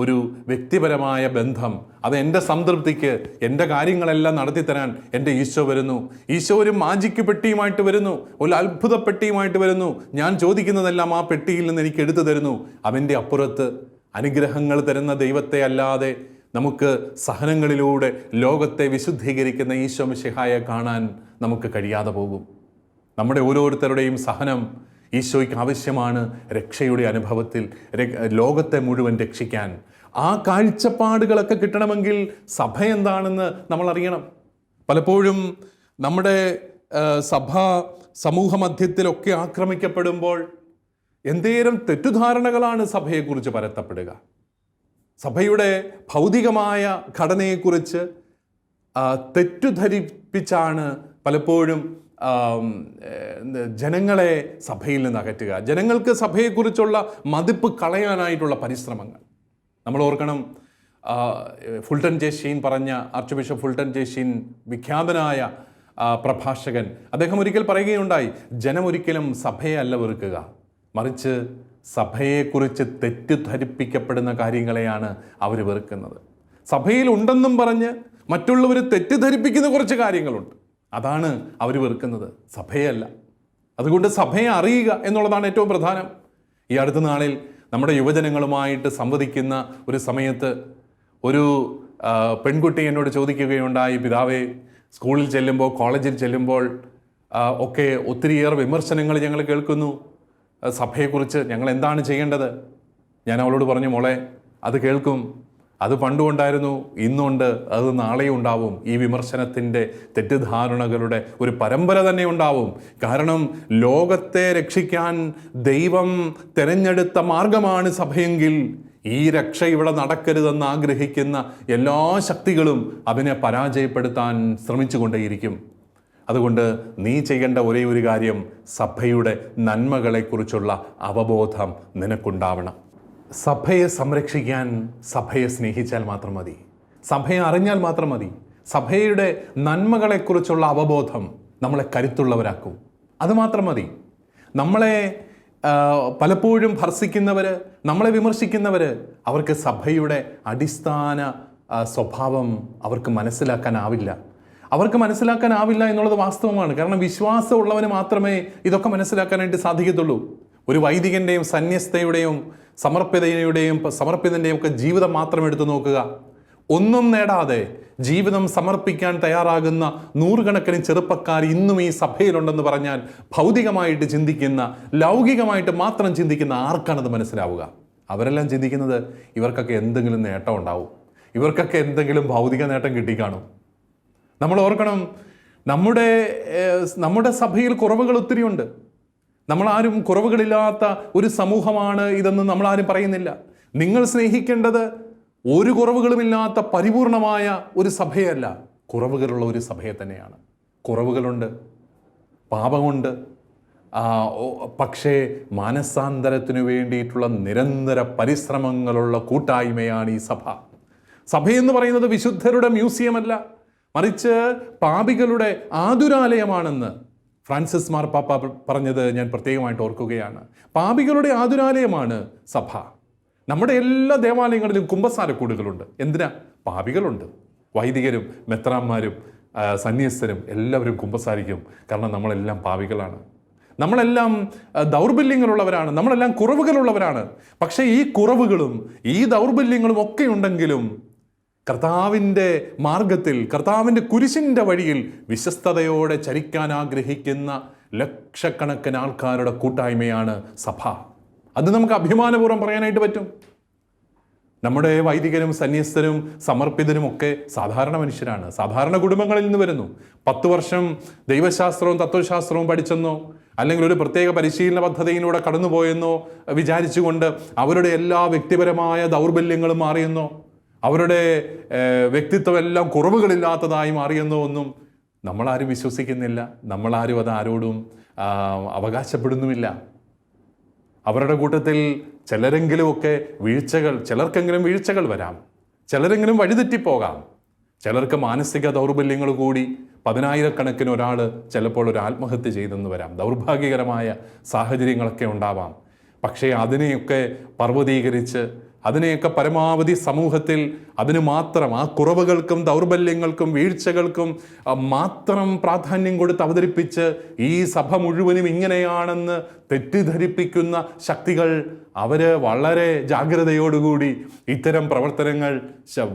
ഒരു വ്യക്തിപരമായ ബന്ധം, അത് എൻ്റെ സംതൃപ്തിക്ക്, എൻ്റെ കാര്യങ്ങളെല്ലാം നടത്തിത്തരാൻ എൻ്റെ ഈശോ വരുന്നു. ഈശോ ഒരു മാജിക് പെട്ടിയുമായിട്ട് വരുന്നു, ഒരു അത്ഭുത പെട്ടിയുമായിട്ട് വരുന്നു. ഞാൻ ചോദിക്കുന്നതെല്ലാം ആ പെട്ടിയിൽ നിന്ന് എനിക്ക് എടുത്തു തരുന്നു. അതിൻ്റെ അപ്പുറത്ത് അനുഗ്രഹങ്ങൾ തരുന്ന ദൈവത്തെ അല്ലാതെ നമുക്ക് സഹനങ്ങളിലൂടെ ലോകത്തെ വിശുദ്ധീകരിക്കുന്ന ഈശോ മിശിഹായെ കാണാൻ നമുക്ക് കഴിയാതെ പോകും. നമ്മുടെ ഓരോരുത്തരുടെയും സഹനം ഈശോയ്ക്ക് ആവശ്യമാണ് രക്ഷയുടെ അനുഭവത്തിൽ ലോകത്തെ മുഴുവൻ രക്ഷിക്കാൻ. ആ കാഴ്ചപ്പാടുകളൊക്കെ കിട്ടണമെങ്കിൽ സഭ എന്താണെന്ന് നമ്മൾ അറിയണം. പലപ്പോഴും നമ്മുടെ സഭ സമൂഹ മധ്യത്തിലൊക്കെ ആക്രമിക്കപ്പെടുമ്പോൾ എന്തേരം തെറ്റുധാരണകളാണ് സഭയെക്കുറിച്ച് പരത്തപ്പെടുക. സഭയുടെ ഭൗതികമായ ഘടനയെക്കുറിച്ച് തെറ്റുധരിപ്പിച്ചാണ് പലപ്പോഴും ജനങ്ങളെ സഭയിൽ നിന്ന് അകറ്റുക. ജനങ്ങൾക്ക് സഭയെക്കുറിച്ചുള്ള മതിപ്പ് കളയാനായിട്ടുള്ള പരിശ്രമങ്ങൾ. നമ്മൾ ഓർക്കണം, ഫുൾട്ടൻ ജെ ഷീൻ പറഞ്ഞ, archbishop Fulton J Sheen വിഖ്യാതനായ പ്രഭാഷകൻ, അദ്ദേഹം ഒരിക്കൽ പറയുകയുണ്ടായി, ജനം ഒരിക്കലും സഭയെ അല്ല വെറുക്കുക, മറിച്ച് സഭയെക്കുറിച്ച് തെറ്റിദ്ധരിപ്പിക്കപ്പെടുന്ന കാര്യങ്ങളെയാണ് അവർ വെറുക്കുന്നത്. സഭയിൽ ഉണ്ടെന്നും പറഞ്ഞ് മറ്റുള്ളവർ തെറ്റിദ്ധരിപ്പിക്കുന്ന കുറച്ച് കാര്യങ്ങളുണ്ട്, അതാണ് അവർ വെറുക്കുന്നത്, സഭയല്ല. അതുകൊണ്ട് സഭയെ അറിയുക എന്നുള്ളതാണ് ഏറ്റവും പ്രധാനം. ഈ അടുത്ത നാളിൽ നമ്മുടെ യുവജനങ്ങളുമായിട്ട് സംവദിക്കുന്ന ഒരു സമയത്ത് ഒരു പെൺകുട്ടി എന്നോട് ചോദിക്കുകയുണ്ടായി, പിതാവേ, സ്കൂളിൽ ചെല്ലുമ്പോൾ, കോളേജിൽ ചെല്ലുമ്പോൾ ഒക്കെ ഒത്തിരിയേറെ വിമർശനങ്ങൾ ഞങ്ങൾ കേൾക്കുന്നു, സഭയെക്കുറിച്ച് ഞങ്ങൾ എന്താണ് ചെയ്യേണ്ടത്? ഞാൻ അവളോട് പറഞ്ഞു, മോളെ, അത് കേൾക്കും, അത് പണ്ടുണ്ടായിരുന്നു, ഇന്നുണ്ട്, അത് നാളെയും ഉണ്ടാവും. ഈ വിമർശനത്തിൻ്റെ, തെറ്റിദ്ധാരണകളുടെ ഒരു പരമ്പര തന്നെ ഉണ്ടാവും. കാരണം ലോകത്തെ രക്ഷിക്കാൻ ദൈവം തിരഞ്ഞെടുത്ത മാർഗമാണ് സഭയെങ്കിൽ ഈ രക്ഷ ഇവിടെ നടക്കരുതെന്ന് ആഗ്രഹിക്കുന്ന എല്ലാ ശക്തികളും അതിനെ പരാജയപ്പെടുത്താൻ ശ്രമിച്ചുകൊണ്ടേയിരിക്കും. അതുകൊണ്ട് നീ ചെയ്യേണ്ട ഒരേ ഒരു കാര്യം, സഭയുടെ നന്മകളെക്കുറിച്ചുള്ള അവബോധം നിനക്കുണ്ടാവണം. സഭയെ സംരക്ഷിക്കാൻ സഭയെ സ്നേഹിച്ചാൽ മാത്രം മതി, സഭയെ അറിഞ്ഞാൽ മാത്രം മതി. സഭയുടെ നന്മകളെക്കുറിച്ചുള്ള അവബോധം നമ്മളെ കരുത്തുള്ളവരാക്കും, അതുമാത്രം മതി. നമ്മളെ പലപ്പോഴും ഭർസിക്കുന്നവർ, നമ്മളെ വിമർശിക്കുന്നവർ, അവർക്ക് സഭയുടെ അടിസ്ഥാന സ്വഭാവം അവർക്ക് മനസ്സിലാക്കാനാവില്ല. അവർക്ക് മനസ്സിലാക്കാനാവില്ല എന്നുള്ളത് വാസ്തവമാണ്. കാരണം വിശ്വാസമുള്ളവന് മാത്രമേ ഇതൊക്കെ മനസ്സിലാക്കാനായിട്ട് സാധിക്കത്തുള്ളൂ. ഒരു വൈദികൻ്റെയും സന്യസ്തയുടെയും സമർപ്പിതൻ്റെയും ഒക്കെ ജീവിതം മാത്രം എടുത്തു നോക്കുക. ഒന്നും നേടാതെ ജീവിതം സമർപ്പിക്കാൻ തയ്യാറാകുന്ന നൂറുകണക്കിന് ചെറുപ്പക്കാർ ഇന്നും ഈ സഭയിലുണ്ടെന്ന് പറഞ്ഞാൽ ഭൗതികമായിട്ട് ചിന്തിക്കുന്ന, ലൗകികമായിട്ട് മാത്രം ചിന്തിക്കുന്ന ആർക്കാണത് മനസ്സിലാവുക? അവരെല്ലാം ചിന്തിക്കുന്നത് ഇവർക്കൊക്കെ എന്തെങ്കിലും നേട്ടം ഉണ്ടാവും, ഇവർക്കൊക്കെ എന്തെങ്കിലും ഭൗതിക നേട്ടം കിട്ടിക്കാണും. നമ്മൾ ഓർക്കണം, നമ്മുടെ സഭയിൽ കുറവുകൾ ഒത്തിരിയുണ്ട്. നമ്മളാരും കുറവുകളില്ലാത്ത ഒരു സമൂഹമാണ് ഇതെന്ന് നമ്മളാരും പറയുന്നില്ല. നിങ്ങൾ സ്നേഹിക്കേണ്ടത് ഒരു കുറവുകളുമില്ലാത്ത പരിപൂർണമായ ഒരു സഭയല്ല, കുറവുകളുള്ള ഒരു സഭയെ തന്നെയാണ്. കുറവുകളുണ്ട്, പാപമുണ്ട്, പക്ഷേ മാനസാന്തരത്തിനു വേണ്ടിയിട്ടുള്ള നിരന്തര പരിശ്രമങ്ങളുള്ള കൂട്ടായ്മയാണ് ഈ സഭ. സഭയെന്ന് പറയുന്നത് വിശുദ്ധരുടെ മ്യൂസിയമല്ല, മറിച്ച് പാപികളുടെ ആതുരാലയമാണെന്ന് ഫ്രാൻസിസ് മാർപ്പാപ്പ പറഞ്ഞത് ഞാൻ പ്രത്യേകമായിട്ട് ഓർക്കുകയാണ്. പാപികളുടെ ആതുരാലയമാണ് സഭ. നമ്മുടെ എല്ലാ ദേവാലയങ്ങളിലും കുമ്പസാരക്കൂടുകളുണ്ട്. എന്തിനാ? പാപികളുണ്ട്. വൈദികരും മെത്രാന്മാരും സന്യസ്തരും എല്ലാവരും കുമ്പസാരിക്കും. കാരണം നമ്മളെല്ലാം പാപികളാണ്, നമ്മളെല്ലാം ദൗർബല്യങ്ങളുള്ളവരാണ്, നമ്മളെല്ലാം കുറവുകളുള്ളവരാണ്. പക്ഷേ ഈ കുറവുകളും ഈ ദൗർബല്യങ്ങളും ഒക്കെ ഉണ്ടെങ്കിലും കർത്താവിൻ്റെ മാർഗത്തിൽ, കർത്താവിൻ്റെ കുരിശിൻ്റെ വഴിയിൽ വിശ്വസ്തയോടെ ചരിക്കാൻ ആഗ്രഹിക്കുന്ന ലക്ഷക്കണക്കിന് ആൾക്കാരുടെ കൂട്ടായ്മയാണ് സഭ. അത് നമുക്ക് അഭിമാനപൂർവ്വം പറയാനായിട്ട് പറ്റും. നമ്മുടെ വൈദികരും സന്യസ്തരും സമർപ്പിതരും ഒക്കെ സാധാരണ മനുഷ്യരാണ്, സാധാരണ കുടുംബങ്ങളിൽ നിന്ന് വരുന്നു. 10 വർഷം ദൈവശാസ്ത്രവും തത്വശാസ്ത്രവും പഠിച്ചെന്നോ അല്ലെങ്കിൽ ഒരു പ്രത്യേക പരിശീലന പദ്ധതിയിലൂടെ കടന്നുപോയെന്നോ വിചാരിച്ചുകൊണ്ട് അവരുടെ എല്ലാ വ്യക്തിപരമായ ദൗർബല്യങ്ങളും മാറിയെന്നോ അവരുടെ വ്യക്തിത്വം എല്ലാം കുറവുകളില്ലാത്തതായി മാറിയെന്നോ ഒന്നും നമ്മളാരും വിശ്വസിക്കുന്നില്ല. നമ്മളാരും അത് ആരോടും അവകാശപ്പെടുന്നുമില്ല. അവരുടെ കൂട്ടത്തിൽ ചിലരെങ്കിലുമൊക്കെ ചിലർക്കെങ്കിലും വീഴ്ചകൾ വരാം, ചിലരെങ്കിലും വഴിതെറ്റിപ്പോകാം. ചിലർക്ക് മാനസിക ദൗർബല്യങ്ങൾ കൂടി 10,000-കണക്കിന് ഒരാൾ ചിലപ്പോൾ ഒരു ആത്മഹത്യ ചെയ്തെന്ന് വരാം. ദൗർഭാഗ്യകരമായ സാഹചര്യങ്ങളൊക്കെ ഉണ്ടാവാം. പക്ഷേ അതിനെയൊക്കെ പർവ്വതീകരിച്ച് അതിനെയൊക്കെ പരമാവധി സമൂഹത്തിൽ അതിന് മാത്രം ആ കുറവുകൾക്കും ദൗർബല്യങ്ങൾക്കും വീഴ്ചകൾക്കും മാത്രം പ്രാധാന്യം കൊടുത്ത് അവതരിപ്പിച്ച് ഈ സഭ മുഴുവനും ഇങ്ങനെയാണെന്ന് തെറ്റിദ്ധരിപ്പിക്കുന്ന ശക്തികൾ അവർ വളരെ ജാഗ്രതയോടുകൂടി ഇത്തരം പ്രവർത്തനങ്ങൾ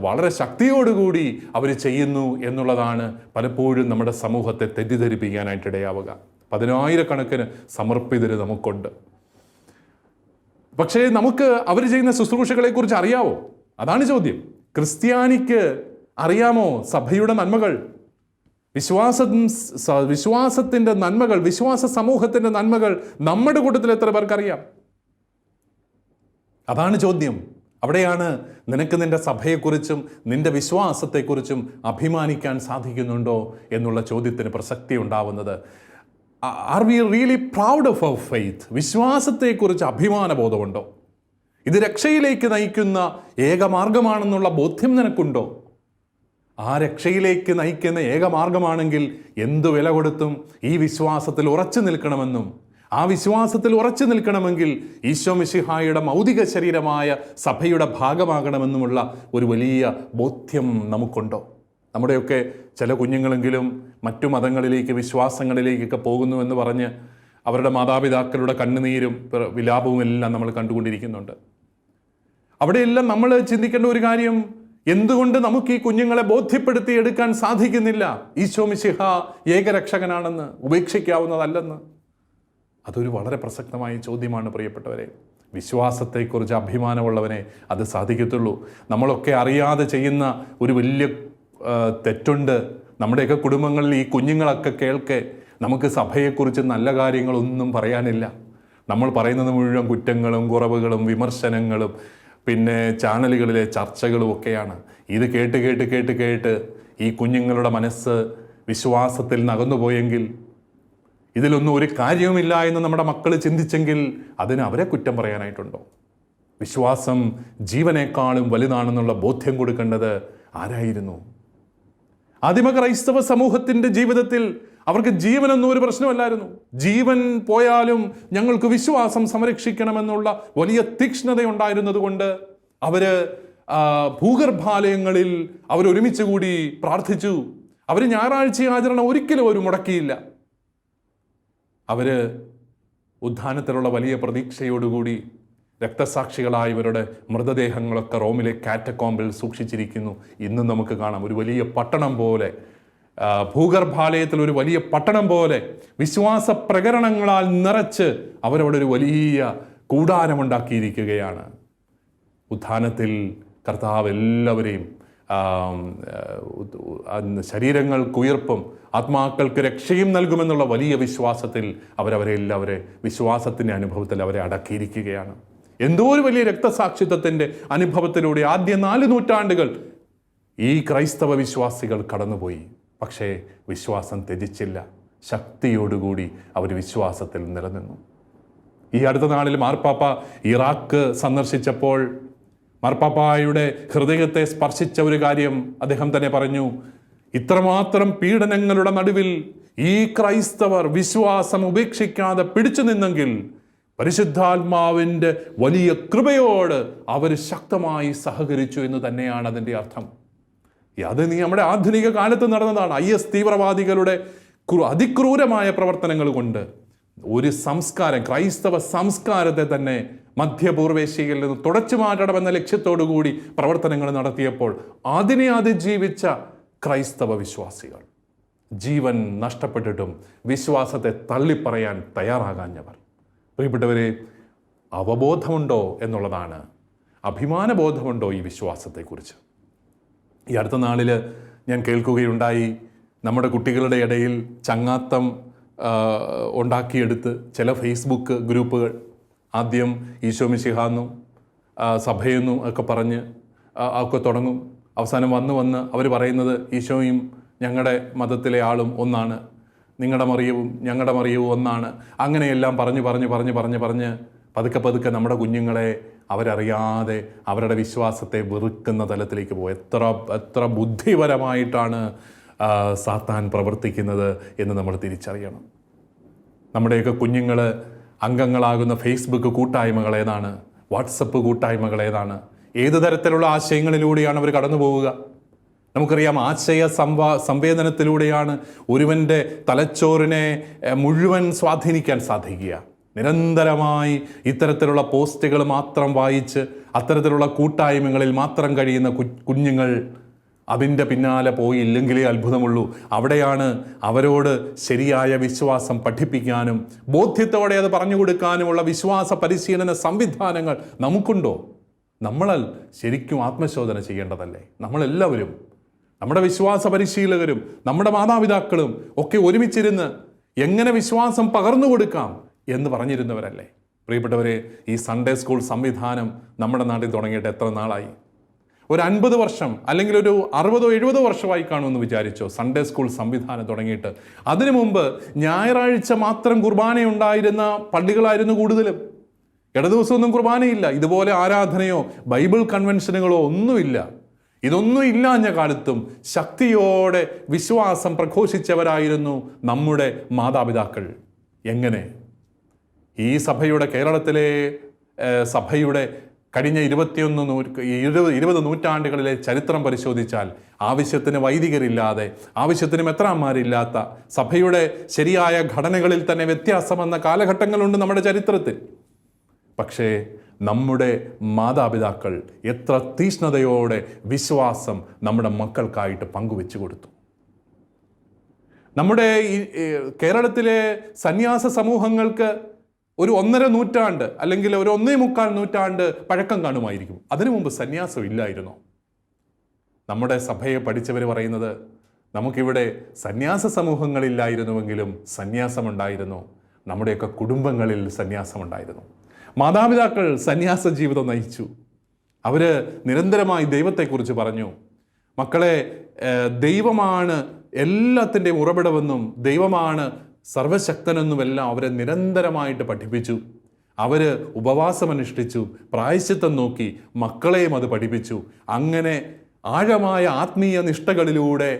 വളരെ ശക്തിയോടുകൂടി അവർ ചെയ്യുന്നു എന്നുള്ളതാണ് പലപ്പോഴും നമ്മുടെ സമൂഹത്തെ തെറ്റിദ്ധരിപ്പിക്കാനായിട്ടിടയാവുക. 10,000-കണക്കിന് സമർപ്പിതർ നമുക്കുണ്ട്. പക്ഷേ നമുക്ക് അവർ ചെയ്യുന്ന ശുശ്രൂഷകളെക്കുറിച്ച് അറിയാവോ? അതാണ് ചോദ്യം. ക്രിസ്ത്യാനിക്ക് അറിയാമോ സഭയുടെ നന്മകൾ, വിശ്വാസത്തിൻ്റെ നന്മകൾ, വിശ്വാസ സമൂഹത്തിൻ്റെ നന്മകൾ നമ്മുടെ കൂട്ടത്തിൽ എത്ര പേർക്കറിയാം? അതാണ് ചോദ്യം. അവിടെയാണ് നിനക്ക് നിൻ്റെ സഭയെക്കുറിച്ചും നിൻ്റെ വിശ്വാസത്തെക്കുറിച്ചും അഭിമാനിക്കാൻ സാധിക്കുന്നുണ്ടോ എന്നുള്ള ചോദ്യത്തിന് പ്രസക്തി ഉണ്ടാവുന്നത്. Are we really proud of our faith? വിശ്വാസത്തെക്കുറിച്ച് അഭിമാനബോധമുണ്ടോ? ഇത് രക്ഷയിലേക്ക് നയിക്കുന്ന ഏകമാർഗമാണെന്നുള്ള ബോധ്യം നിനക്കുണ്ടോ? ആ രക്ഷയിലേക്ക് നയിക്കുന്ന ഏകമാർഗമാണെങ്കിൽ എന്തു വില കൊടുത്തും ഈ വിശ്വാസത്തിൽ ഉറച്ചു നിൽക്കണമെന്നും ആ വിശ്വാസത്തിൽ ഉറച്ചു നിൽക്കണമെങ്കിൽ ഈശോ മിശിഹായുടെ മൗതിക ശരീരമായ സഭയുടെ ഭാഗമാകണമെന്നുമുള്ള ഒരു വലിയ ബോധ്യം നമുക്കുണ്ടോ? നമ്മുടെയൊക്കെ ചില കുഞ്ഞുങ്ങളെങ്കിലും മറ്റു മതങ്ങളിലേക്ക് വിശ്വാസങ്ങളിലേക്കൊക്കെ പോകുന്നുവെന്ന് പറഞ്ഞ് അവരുടെ മാതാപിതാക്കളുടെ കണ്ണുനീരും വിലാപവും എല്ലാം നമ്മൾ കണ്ടുകൊണ്ടിരിക്കുന്നുണ്ട്. അവിടെയെല്ലാം നമ്മൾ ചിന്തിക്കേണ്ട ഒരു കാര്യം, എന്തുകൊണ്ട് നമുക്ക് ഈ കുഞ്ഞുങ്ങളെ ബോധ്യപ്പെടുത്തി എടുക്കാൻ സാധിക്കുന്നില്ല ഈശോ മിശിഹ ഏകരക്ഷകനാണെന്ന്, ഉപേക്ഷിക്കാവുന്നതല്ലെന്ന്? അതൊരു വളരെ പ്രസക്തമായ ചോദ്യമാണ് പ്രിയപ്പെട്ടവരെ. വിശ്വാസത്തെക്കുറിച്ച് അഭിമാനമുള്ളവനെ അത് സാധിക്കത്തുള്ളൂ. നമ്മളൊക്കെ അറിയാതെ ചെയ്യുന്ന ഒരു വലിയ തെറ്റുണ്ട്. നമ്മുടെയൊക്കെ കുടുംബങ്ങളിൽ ഈ കുഞ്ഞുങ്ങളൊക്കെ കേൾക്കെ നമുക്ക് സഭയെക്കുറിച്ച് നല്ല കാര്യങ്ങളൊന്നും പറയാനില്ല. നമ്മൾ പറയുന്നത് മുഴുവൻ കുറ്റങ്ങളും കുറവുകളും വിമർശനങ്ങളും പിന്നെ ചാനലുകളിലെ ചർച്ചകളും ഒക്കെയാണ്. ഇത് കേട്ട് കേട്ട് കേട്ട് കേട്ട് ഈ കുഞ്ഞുങ്ങളുടെ മനസ്സ് വിശ്വാസത്തിൽ നകന്നുപോയെങ്കിൽ, ഇതിലൊന്നും ഒരു കാര്യവുമില്ല എന്ന് നമ്മുടെ മക്കൾ ചിന്തിച്ചെങ്കിൽ അതിന് അവരെ കുറ്റം പറയാനായിട്ടുണ്ടോ? വിശ്വാസം ജീവനേക്കാളും വലുതാണെന്നുള്ള ബോധ്യം കൊടുക്കേണ്ടത് ആരായിരുന്നു? ആദിമ ക്രൈസ്തവ സമൂഹത്തിൻ്റെ ജീവിതത്തിൽ അവർക്ക് ജീവനൊന്നും ഒരു പ്രശ്നമല്ലായിരുന്നു. ജീവൻ പോയാലും ഞങ്ങൾക്ക് വിശ്വാസം സംരക്ഷിക്കണമെന്നുള്ള വലിയ തീക്ഷ്ണതയുണ്ടായിരുന്നത് കൊണ്ട് അവര് ഭൂഗർഭാലയങ്ങളിൽ അവരൊരുമിച്ച് കൂടി പ്രാർത്ഥിച്ചു. അവർ ഞായറാഴ്ച ആചരണം ഒരിക്കലും അവർ മുടക്കിയില്ല. അവര് ഉത്ഥാനത്തിലുള്ള വലിയ പ്രതീക്ഷയോടുകൂടി രക്തസാക്ഷികളായ ഇവരുടെ മൃതദേഹങ്ങളൊക്കെ റോമിലെ കാറ്റക്കോമ്പിൽ സൂക്ഷിച്ചിരിക്കുന്നു. ഇന്നും നമുക്ക് കാണാം ഒരു വലിയ പട്ടണം പോലെ, ഭൂഗർഭാലയത്തിൽ ഒരു വലിയ പട്ടണം പോലെ വിശ്വാസ പ്രകരണങ്ങളാൽ നിറച്ച് അവരവിടെ ഒരു വലിയ കൂടാരമുണ്ടാക്കിയിരിക്കുകയാണ്. ഉത്ഥാനത്തിൽ കർത്താവ് എല്ലാവരെയും ശരീരങ്ങൾക്ക് ഉയർപ്പും ആത്മാക്കൾക്ക് രക്ഷയും നൽകുമെന്നുള്ള വലിയ വിശ്വാസത്തിൽ അവരെല്ലാവരെ വിശ്വാസത്തിൻ്റെ അനുഭവത്തിൽ അവരെ അടക്കിയിരിക്കുകയാണ്. എന്തോ ഒരു വലിയ രക്തസാക്ഷിത്വത്തിൻ്റെ അനുഭവത്തിലൂടെ ആദ്യ 4 നൂറ്റാണ്ടുകൾ ഈ ക്രൈസ്തവ വിശ്വാസികൾ കടന്നുപോയി. പക്ഷേ വിശ്വാസം ത്യജിച്ചില്ല. ശക്തിയോടുകൂടി അവർ വിശ്വാസത്തിൽ നിലനിന്നു. ഈ അടുത്ത നാളിൽ മാർപ്പാപ്പ ഇറാഖ് സന്ദർശിച്ചപ്പോൾ മാർപ്പാപ്പായുടെ ഹൃദയത്തെ സ്പർശിച്ച ഒരു കാര്യം അദ്ദേഹം തന്നെ പറഞ്ഞു. ഇത്രമാത്രം പീഡനങ്ങളുടെ നടുവിൽ ഈ ക്രൈസ്തവർ വിശ്വാസം ഉപേക്ഷിക്കാതെ പിടിച്ചു നിന്നെങ്കിൽ പരിശുദ്ധാത്മാവിൻ്റെ വലിയ കൃപയോട് അവർ ശക്തമായി സഹകരിച്ചു എന്ന് തന്നെയാണ് അതിൻ്റെ അർത്ഥം. അത് നമ്മുടെ ആധുനിക കാലത്ത് നടന്നതാണ്. IS തീവ്രവാദികളുടെ അതിക്രൂരമായ പ്രവർത്തനങ്ങൾ കൊണ്ട് ഒരു സംസ്കാരം, ക്രൈസ്തവ സംസ്കാരത്തെ തന്നെ മധ്യപൂർവേഷ്യയിൽ നിന്ന് തുടച്ചു മാറ്റണമെന്ന ലക്ഷ്യത്തോടു കൂടി പ്രവർത്തനങ്ങൾ നടത്തിയപ്പോൾ അതിനെ അതിജീവിച്ച ക്രൈസ്തവ വിശ്വാസികൾ, ജീവൻ നഷ്ടപ്പെട്ടിട്ടും വിശ്വാസത്തെ തള്ളിപ്പറയാൻ തയ്യാറാകാഞ്ഞവർ. പ്രിയപ്പെട്ടവരെ, അവബോധമുണ്ടോ എന്നുള്ളതാണ്, അഭിമാനബോധമുണ്ടോ ഈ വിശ്വാസത്തെക്കുറിച്ച്? ഈ അടുത്ത നാളിൽ ഞാൻ കേൾക്കുകയുണ്ടായി, നമ്മുടെ കുട്ടികളുടെ ഇടയിൽ ചങ്ങാത്തം ഉണ്ടാക്കിയെടുത്ത് ചില ഫേസ്ബുക്ക് ഗ്രൂപ്പുകൾ ആദ്യം ഈശോ മിശിഹാന്നും സഭയെന്നും ഒക്കെ പറഞ്ഞ് ഒക്കെ തുടങ്ങും. അവസാനം വന്ന് അവർ പറയുന്നത് ഈശോയും ഞങ്ങളുടെ മതത്തിലെ ആളും ഒന്നാണ്, നിങ്ങളുടെ മറിയവും ഞങ്ങളുടെ മറിയവും ഒന്നാണ്. അങ്ങനെയെല്ലാം പറഞ്ഞ് പതുക്കെ നമ്മുടെ കുഞ്ഞുങ്ങളെ അവരറിയാതെ അവരുടെ വിശ്വാസത്തെ വെറുക്കുന്ന തലത്തിലേക്ക് പോകും. എത്ര ബുദ്ധിപരമായിട്ടാണ് സാത്താൻ പ്രവർത്തിക്കുന്നത് എന്ന് നമ്മൾ തിരിച്ചറിയണം. നമ്മുടെയൊക്കെ കുഞ്ഞുങ്ങൾ അംഗങ്ങളാകുന്ന ഫേസ്ബുക്ക് കൂട്ടായ്മകൾ ഏതാണ്? വാട്സപ്പ് കൂട്ടായ്മകൾ ഏതാണ്? ഏത് തരത്തിലുള്ള ആശയങ്ങളിലൂടെയാണ് അവർ കടന്നു പോവുക? നമുക്കറിയാം, സംവേദനത്തിലൂടെയാണ് ഒരുവൻ്റെ തലച്ചോറിനെ മുഴുവൻ സ്വാധീനിക്കാൻ സാധിക്കുക. നിരന്തരമായി ഇത്തരത്തിലുള്ള പോസ്റ്റുകൾ മാത്രം വായിച്ച് അത്തരത്തിലുള്ള കൂട്ടായ്മകളിൽ മാത്രം കഴിയുന്ന കുഞ്ഞുങ്ങൾ അതിൻ്റെ പിന്നാലെ പോയില്ലെങ്കിലേ അത്ഭുതമുള്ളൂ. അവിടെയാണ് അവരോട് ശരിയായ വിശ്വാസം പഠിപ്പിക്കാനും ബോധ്യത്തോടെ അത് പറഞ്ഞു കൊടുക്കാനുമുള്ള വിശ്വാസ പരിശീലന സംവിധാനങ്ങൾ നമുക്കുണ്ടോ? നമ്മളാൽ ശരിക്കും ആത്മശോധന ചെയ്യേണ്ടതല്ലേ? നമ്മളെല്ലാവരും, നമ്മുടെ വിശ്വാസ പരിശീലകരും നമ്മുടെ മാതാപിതാക്കളും ഒക്കെ ഒരുമിച്ചിരുന്ന് എങ്ങനെ വിശ്വാസം പകർന്നു കൊടുക്കാം എന്ന് പറഞ്ഞിരുന്നവരല്ലേ? പ്രിയപ്പെട്ടവരെ, ഈ സൺഡേ സ്കൂൾ സംവിധാനം നമ്മുടെ നാട്ടിൽ തുടങ്ങിയിട്ട് എത്ര നാളായി? ഒരു 50 വർഷം അല്ലെങ്കിൽ ഒരു 60-70 വർഷമായി കാണുമെന്ന് വിചാരിച്ചോ സൺഡേ സ്കൂൾ സംവിധാനം തുടങ്ങിയിട്ട്? അതിനു മുമ്പ് ഞായറാഴ്ച മാത്രം കുർബാനയുണ്ടായിരുന്ന പള്ളികളായിരുന്നു കൂടുതലും. ഇടദിവസമൊന്നും കുർബാനയില്ല. ഇതുപോലെ ആരാധനയോ ബൈബിൾ കൺവെൻഷനുകളോ ഒന്നുമില്ല. ഇതൊന്നും ഇല്ലാഞ്ഞ കാലത്തും ശക്തിയോടെ വിശ്വാസം പ്രഘോഷിച്ചവരായിരുന്നു നമ്മുടെ മാതാപിതാക്കൾ. എങ്ങനെ? ഈ സഭയുടെ, കേരളത്തിലെ സഭയുടെ കഴിഞ്ഞ 20 നൂറ്റാണ്ടുകളിലെ ചരിത്രം പരിശോധിച്ചാൽ ആവശ്യത്തിന് വൈദികരില്ലാതെ, ആവശ്യത്തിന് മെത്രാന്മാരില്ലാത്ത, സഭയുടെ ശരിയായ ഘടനകളിൽ തന്നെ വ്യത്യാസമെന്ന കാലഘട്ടങ്ങളുണ്ട് നമ്മുടെ ചരിത്രത്തിൽ. പക്ഷേ നമ്മുടെ മാതാപിതാക്കൾ എത്ര തീഷ്ണതയോടെ വിശ്വാസം നമ്മുടെ മക്കൾക്കായിട്ട് പങ്കുവെച്ചു കൊടുത്തു. നമ്മുടെ കേരളത്തിലെ സന്യാസ സമൂഹങ്ങൾക്ക് ഒരു 1.5 നൂറ്റാണ്ട് അല്ലെങ്കിൽ ഒരു 1.25 നൂറ്റാണ്ട് പഴക്കം കാണുമായിരിക്കും. അതിനു മുമ്പ് സന്യാസം ഇല്ലായിരുന്നോ? നമ്മുടെ സഭയെ പഠിച്ചവർ പറയുന്നത് നമുക്കിവിടെ സന്യാസ സമൂഹങ്ങളില്ലായിരുന്നുവെങ്കിലും സന്യാസമുണ്ടായിരുന്നു. നമ്മുടെയൊക്കെ കുടുംബങ്ങളിൽ സന്യാസമുണ്ടായിരുന്നു. മാതാപിതാക്കൾ സന്യാസ ജീവിതം നയിച്ചു. അവർ നിരന്തരമായി ദൈവത്തെക്കുറിച്ച് പറഞ്ഞു. മക്കളെ, ദൈവമാണ് എല്ലാത്തിൻ്റെയും ഉറവിടമെന്നും ദൈവമാണ് സർവശക്തനെന്നുമെല്ലാം അവരെ നിരന്തരമായിട്ട് പഠിപ്പിച്ചു. അവർ ഉപവാസമനുഷ്ഠിച്ചു, പ്രായശ്ചിത്തം നോക്കി, മക്കളെയും അത് പഠിപ്പിച്ചു. അങ്ങനെ ആഴമായ ആത്മീയ നിഷ്ഠകളിലൂടെ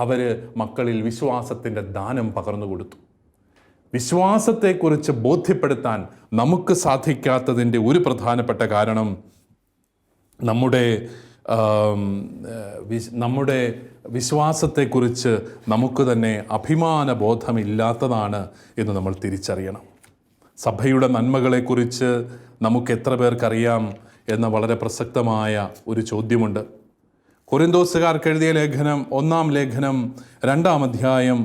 അവർ മക്കളിൽ വിശ്വാസത്തിൻ്റെ ദാനം പകർന്നു കൊടുത്തു. വിശ്വാസത്തെക്കുറിച്ച് ബോധ്യപ്പെടുത്താൻ നമുക്ക് സാധിക്കാത്തതിൻ്റെ ഒരു പ്രധാനപ്പെട്ട കാരണം നമ്മുടെ വിശ്വാസത്തെക്കുറിച്ച് നമുക്ക് തന്നെ അഭിമാന ബോധമില്ലാത്തതാണ് എന്ന് നമ്മൾ തിരിച്ചറിയണം. സഭയുടെ നന്മകളെക്കുറിച്ച് നമുക്ക് എത്ര പേർക്കറിയാം എന്ന വളരെ പ്രസക്തമായ ഒരു ചോദ്യമുണ്ട്. കൊരിന്തോസുകാർക്ക് എഴുതിയ ലേഖനം, 1-ാം ലേഖനം 2-ാം അധ്യായം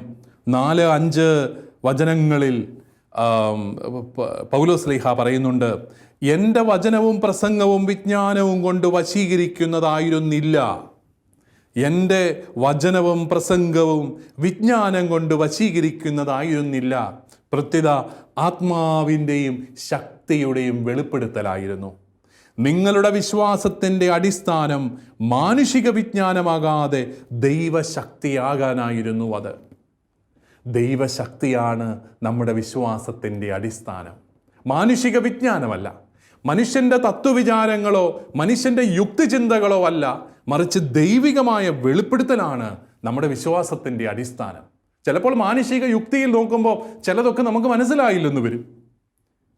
4-5 വചനങ്ങളിൽ പൗലോസ്ലീഹ പറയുന്നുണ്ട്, എൻ്റെ വചനവും പ്രസംഗവും വിജ്ഞാനവും കൊണ്ട് വശീകരിക്കുന്നതായിരുന്നില്ല. എൻ്റെ വചനവും പ്രസംഗവും വിജ്ഞാനം കൊണ്ട് വശീകരിക്കുന്നതായിരുന്നില്ല. പ്രത്യുത ആത്മാവിൻ്റെയും ശക്തിയുടെയും വെളിപ്പെടുത്തലായിരുന്നു. നിങ്ങളുടെ വിശ്വാസത്തിൻ്റെ അടിസ്ഥാനം മാനുഷിക വിജ്ഞാനമാകാതെ ദൈവശക്തിയാകാനായിരുന്നു അത്. ദൈവശക്തിയാണ് നമ്മുടെ വിശ്വാസത്തിൻ്റെ അടിസ്ഥാനം, മാനുഷിക വിജ്ഞാനമല്ല. മനുഷ്യൻ്റെ തത്വവിചാരങ്ങളോ മനുഷ്യൻ്റെ യുക്തിചിന്തകളോ അല്ല, മറിച്ച് ദൈവികമായ വെളിപ്പെടുത്തലാണ് നമ്മുടെ വിശ്വാസത്തിൻ്റെ അടിസ്ഥാനം. ചിലപ്പോൾ മാനുഷിക യുക്തിയിൽ നോക്കുമ്പോൾ ചിലതൊക്കെ നമുക്ക് മനസ്സിലായില്ലെന്ന് വരും.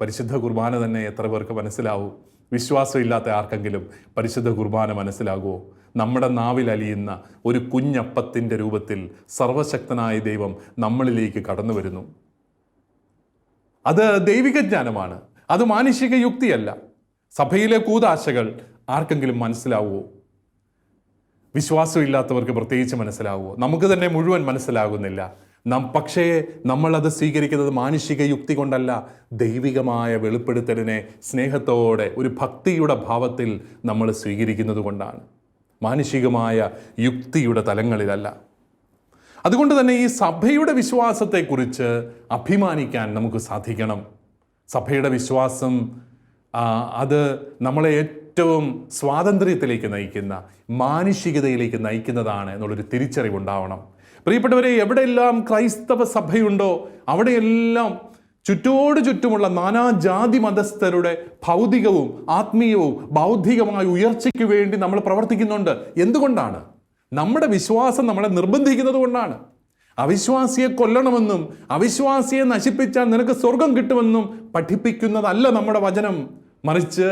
പരിശുദ്ധ കുർബാന തന്നെ എത്ര പേർക്ക് മനസ്സിലാവും? വിശ്വാസമില്ലാത്ത ആർക്കെങ്കിലും പരിശുദ്ധ കുർബാന മനസ്സിലാകുമോ? നമ്മുടെ നാവിൽ അലിയുന്ന ഒരു കുഞ്ഞപ്പത്തിൻ്റെ രൂപത്തിൽ സർവശക്തനായ ദൈവം നമ്മളിലേക്ക് കടന്നു വരുന്നു. അത് ദൈവിക ജ്ഞാനമാണ്, അത് മാനുഷിക യുക്തിയല്ല. സഭയിലെ കൂതാശകൾ ആർക്കെങ്കിലും മനസ്സിലാവുമോ? വിശ്വാസമില്ലാത്തവർക്ക് പ്രത്യേകിച്ച് മനസ്സിലാവുമോ? നമുക്ക് തന്നെ മുഴുവൻ മനസ്സിലാകുന്നില്ല. പക്ഷേ നമ്മളത് സ്വീകരിക്കുന്നത് മാനുഷിക യുക്തി കൊണ്ടല്ല, ദൈവികമായ വെളിപ്പെടുത്തലിനെ സ്നേഹത്തോടെ ഒരു ഭക്തിയുടെ ഭാവത്തിൽ നമ്മൾ സ്വീകരിക്കുന്നത് കൊണ്ടാണ്, മാനുഷികമായ യുക്തിയുടെ തലങ്ങളിലല്ല. അതുകൊണ്ട് തന്നെ ഈ സഭയുടെ വിശ്വാസത്തെക്കുറിച്ച് അഭിമാനിക്കാൻ നമുക്ക് സാധിക്കണം. സഭയുടെ വിശ്വാസം അത് നമ്മളെ ഏറ്റവും സ്വാതന്ത്ര്യത്തിലേക്ക് നയിക്കുന്ന, മാനുഷികതയിലേക്ക് നയിക്കുന്നതാണ് എന്നുള്ളൊരു തിരിച്ചറിവുണ്ടാവണം. പ്രിയപ്പെട്ടവരെ, എവിടെയെല്ലാം ക്രൈസ്തവ സഭയുണ്ടോ അവിടെയെല്ലാം ചുറ്റോട് ചുറ്റുമുള്ള നാനാജാതി മതസ്ഥരുടെ ഭൗതികവും ആത്മീയവും ബൗദ്ധികമായ ഉയർച്ചയ്ക്ക് വേണ്ടി നമ്മൾ പ്രവർത്തിക്കുന്നുണ്ട്. എന്തുകൊണ്ടാണ്? നമ്മുടെ വിശ്വാസം നമ്മളെ നിർബന്ധിക്കുന്നത് കൊണ്ടാണ്. അവിശ്വാസിയെ കൊല്ലണമെന്നും അവിശ്വാസിയെ നശിപ്പിച്ചാൽ നിനക്ക് സ്വർഗം കിട്ടുമെന്നും പഠിപ്പിക്കുന്നതല്ല നമ്മുടെ വചനം. മറിച്ച്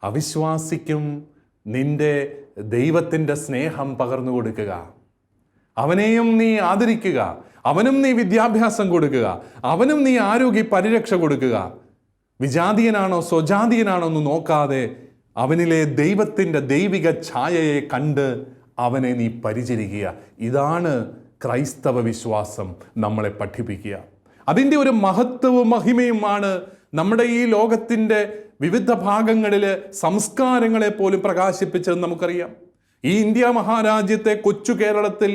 അവിശ്വാസിക്കും നിന്റെ ദൈവത്തിൻ്റെ സ്നേഹം പകർന്നു കൊടുക്കുക, അവനെയും നീ ആദരിക്കുക, അവനും നീ വിദ്യാഭ്യാസം കൊടുക്കുക, അവനും നീ ആരോഗ്യ പരിരക്ഷ കൊടുക്കുക. വിജാതീയനാണോ സ്വജാതീയനാണോ എന്ന് നോക്കാതെ അവനിലെ ദൈവത്തിൻ്റെ ദൈവിക ഛായയെ കണ്ട് അവനെ നീ പരിചരിക്കുക. ഇതാണ് ക്രൈസ്തവ വിശ്വാസം നമ്മളെ പഠിപ്പിക്കുക. അതിൻ്റെ ഒരു മഹത്വവും മഹിമയുമാണ് നമ്മുടെ ഈ ലോകത്തിൻ്റെ വിവിധ ഭാഗങ്ങളിൽ സംസ്കാരങ്ങളെ പോലും പ്രകാശിപ്പിച്ചതെന്ന് നമുക്കറിയാം. ഈ ഇന്ത്യ മഹാരാജ്യത്തെ കൊച്ചു കേരളത്തിൽ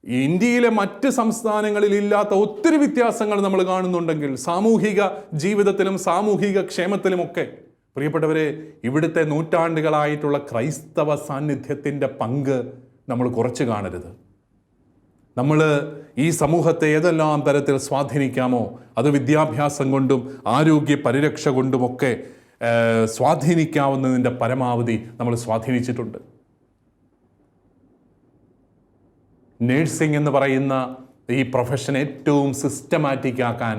ഇന്ത്യയിലെ മറ്റ് സംസ്ഥാനങ്ങളിൽ ഇല്ലാത്ത ഒത്തിരി വ്യത്യാസങ്ങൾ നമ്മൾ കാണുന്നുണ്ടെങ്കിൽ സാമൂഹിക ജീവിതത്തിലും സാമൂഹിക ക്ഷേമത്തിലുമൊക്കെ, പ്രിയപ്പെട്ടവരെ, ഇവിടുത്തെ നൂറ്റാണ്ടുകളായിട്ടുള്ള ക്രൈസ്തവ സാന്നിധ്യത്തിൻ്റെ പങ്ക് നമ്മൾ കുറച്ച് കാണരുത്. നമ്മൾ ഈ സമൂഹത്തെ ഏതെല്ലാം തരത്തിൽ സ്വാധീനിക്കാമോ അത് വിദ്യാഭ്യാസം കൊണ്ടും ആരോഗ്യ പരിരക്ഷ കൊണ്ടുമൊക്കെ സ്വാധീനിക്കാവുന്നതിൻ്റെ പരമാവധി നമ്മൾ സ്വാധീനിച്ചിട്ടുണ്ട്. നേഴ്സിംഗ് എന്ന് പറയുന്ന ഈ പ്രൊഫഷൻ ഏറ്റവും സിസ്റ്റമാറ്റിക് ആക്കാൻ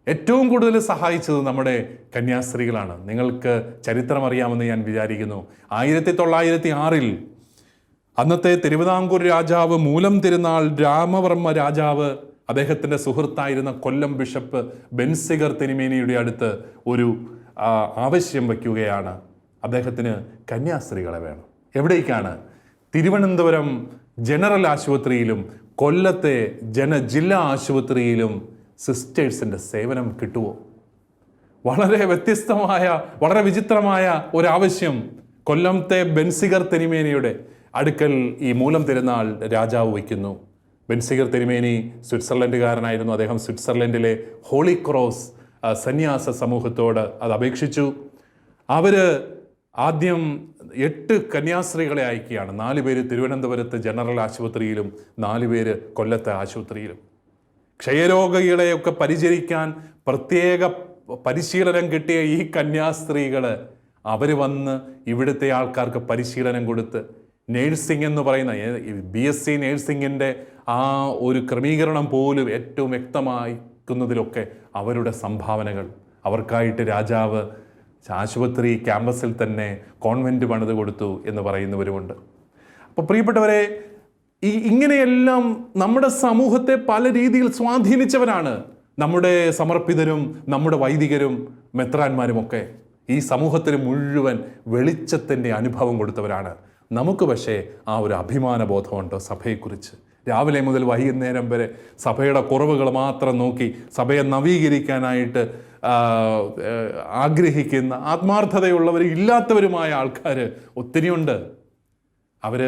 ഏറ്റവും കൂടുതൽ സഹായിച്ചത് നമ്മുടെ കന്യാസ്ത്രീകളാണ്. നിങ്ങൾക്ക് ചരിത്രം അറിയാമെന്ന് ഞാൻ വിചാരിക്കുന്നു. 1906 അന്നത്തെ തിരുവിതാംകൂർ രാജാവ് മൂലം തിരുനാൾ രാമവർമ്മ രാജാവ് അദ്ദേഹത്തിൻ്റെ സുഹൃത്തായിരുന്ന കൊല്ലം ബിഷപ്പ് ബെൻസിഗർ തിരുമേനിയുടെ അടുത്ത് ഒരു ആവശ്യം വയ്ക്കുകയാണ്. അദ്ദേഹത്തിന് കന്യാസ്ത്രീകളെ വേണം. എവിടേക്കാണ്? തിരുവനന്തപുരം ജനറൽ ആശുപത്രിയിലും കൊല്ലത്തെ ജില്ലാ ആശുപത്രിയിലും സിസ്റ്റേഴ്സിൻ്റെ സേവനം കിട്ടുമോ? വളരെ വ്യത്യസ്തമായ, വളരെ വിചിത്രമായ ഒരാവശ്യം കൊല്ലത്തെ ബെൻസിഗർ തിരുമേനിയുടെ അടുക്കൽ ഈ മൂലം തിരുനാൾ രാജാവ് വയ്ക്കുന്നു. ബെൻസിഗർ തിരുമേനി സ്വിറ്റ്സർലൻഡുകാരനായിരുന്നു. അദ്ദേഹം സ്വിറ്റ്സർലൻഡിലെ ഹോളി ക്രോസ് സന്യാസ സമൂഹത്തോട് അത് അപേക്ഷിച്ചു. അവർ ആദ്യം 8 കന്യാസ്ത്രീകളെ അയക്കുകയാണ്. 4 പേര് തിരുവനന്തപുരത്ത് ജനറൽ ആശുപത്രിയിലും 4 പേര് കൊല്ലത്തെ ആശുപത്രിയിലും. ക്ഷയരോഗികളെയൊക്കെ പരിചരിക്കാൻ പ്രത്യേക പരിശീലനം കിട്ടിയ ഈ കന്യാസ്ത്രീകൾ അവർ വന്ന് ഇവിടുത്തെ ആൾക്കാർക്ക് പരിശീലനം കൊടുത്ത് നേഴ്സിംഗ് എന്ന് പറയുന്ന BSc നേഴ്സിംഗിൻ്റെ ആ ഒരു ക്രമീകരണം പോലും ഏറ്റവും വ്യക്തമാക്കുന്നതിലൊക്കെ അവരുടെ സംഭാവനകൾ. അവർക്കായിട്ട് രാജാവ് ആശുപത്രി ക്യാമ്പസിൽ തന്നെ കോൺവെൻറ്റ് പണിത് കൊടുത്തു എന്ന് പറയുന്നവരുമുണ്ട്. അപ്പോൾ പ്രിയപ്പെട്ടവരെ, ഇങ്ങനെയെല്ലാം നമ്മുടെ സമൂഹത്തെ പല രീതിയിൽ സ്വാധീനിച്ചവരാണ് നമ്മുടെ സമർപ്പിതരും നമ്മുടെ വൈദികരും മെത്രാന്മാരുമൊക്കെ. ഈ സമൂഹത്തിന് മുഴുവൻ വെളിച്ചത്തിൻ്റെ അനുഭവം കൊടുത്തവരാണ്. നമുക്ക് പക്ഷേ ആ ഒരു അഭിമാന ബോധമുണ്ടോ സഭയെക്കുറിച്ച്? രാവിലെ മുതൽ വൈകുന്നേരം വരെ സഭയുടെ കുറവുകൾ മാത്രം നോക്കി സഭയെ നവീകരിക്കാനായിട്ട് ആഗ്രഹിക്കുന്ന ആത്മാർത്ഥതയുള്ളവരും ഇല്ലാത്തവരുമായ ആൾക്കാർ ഒത്തിരിയുണ്ട്. അവർ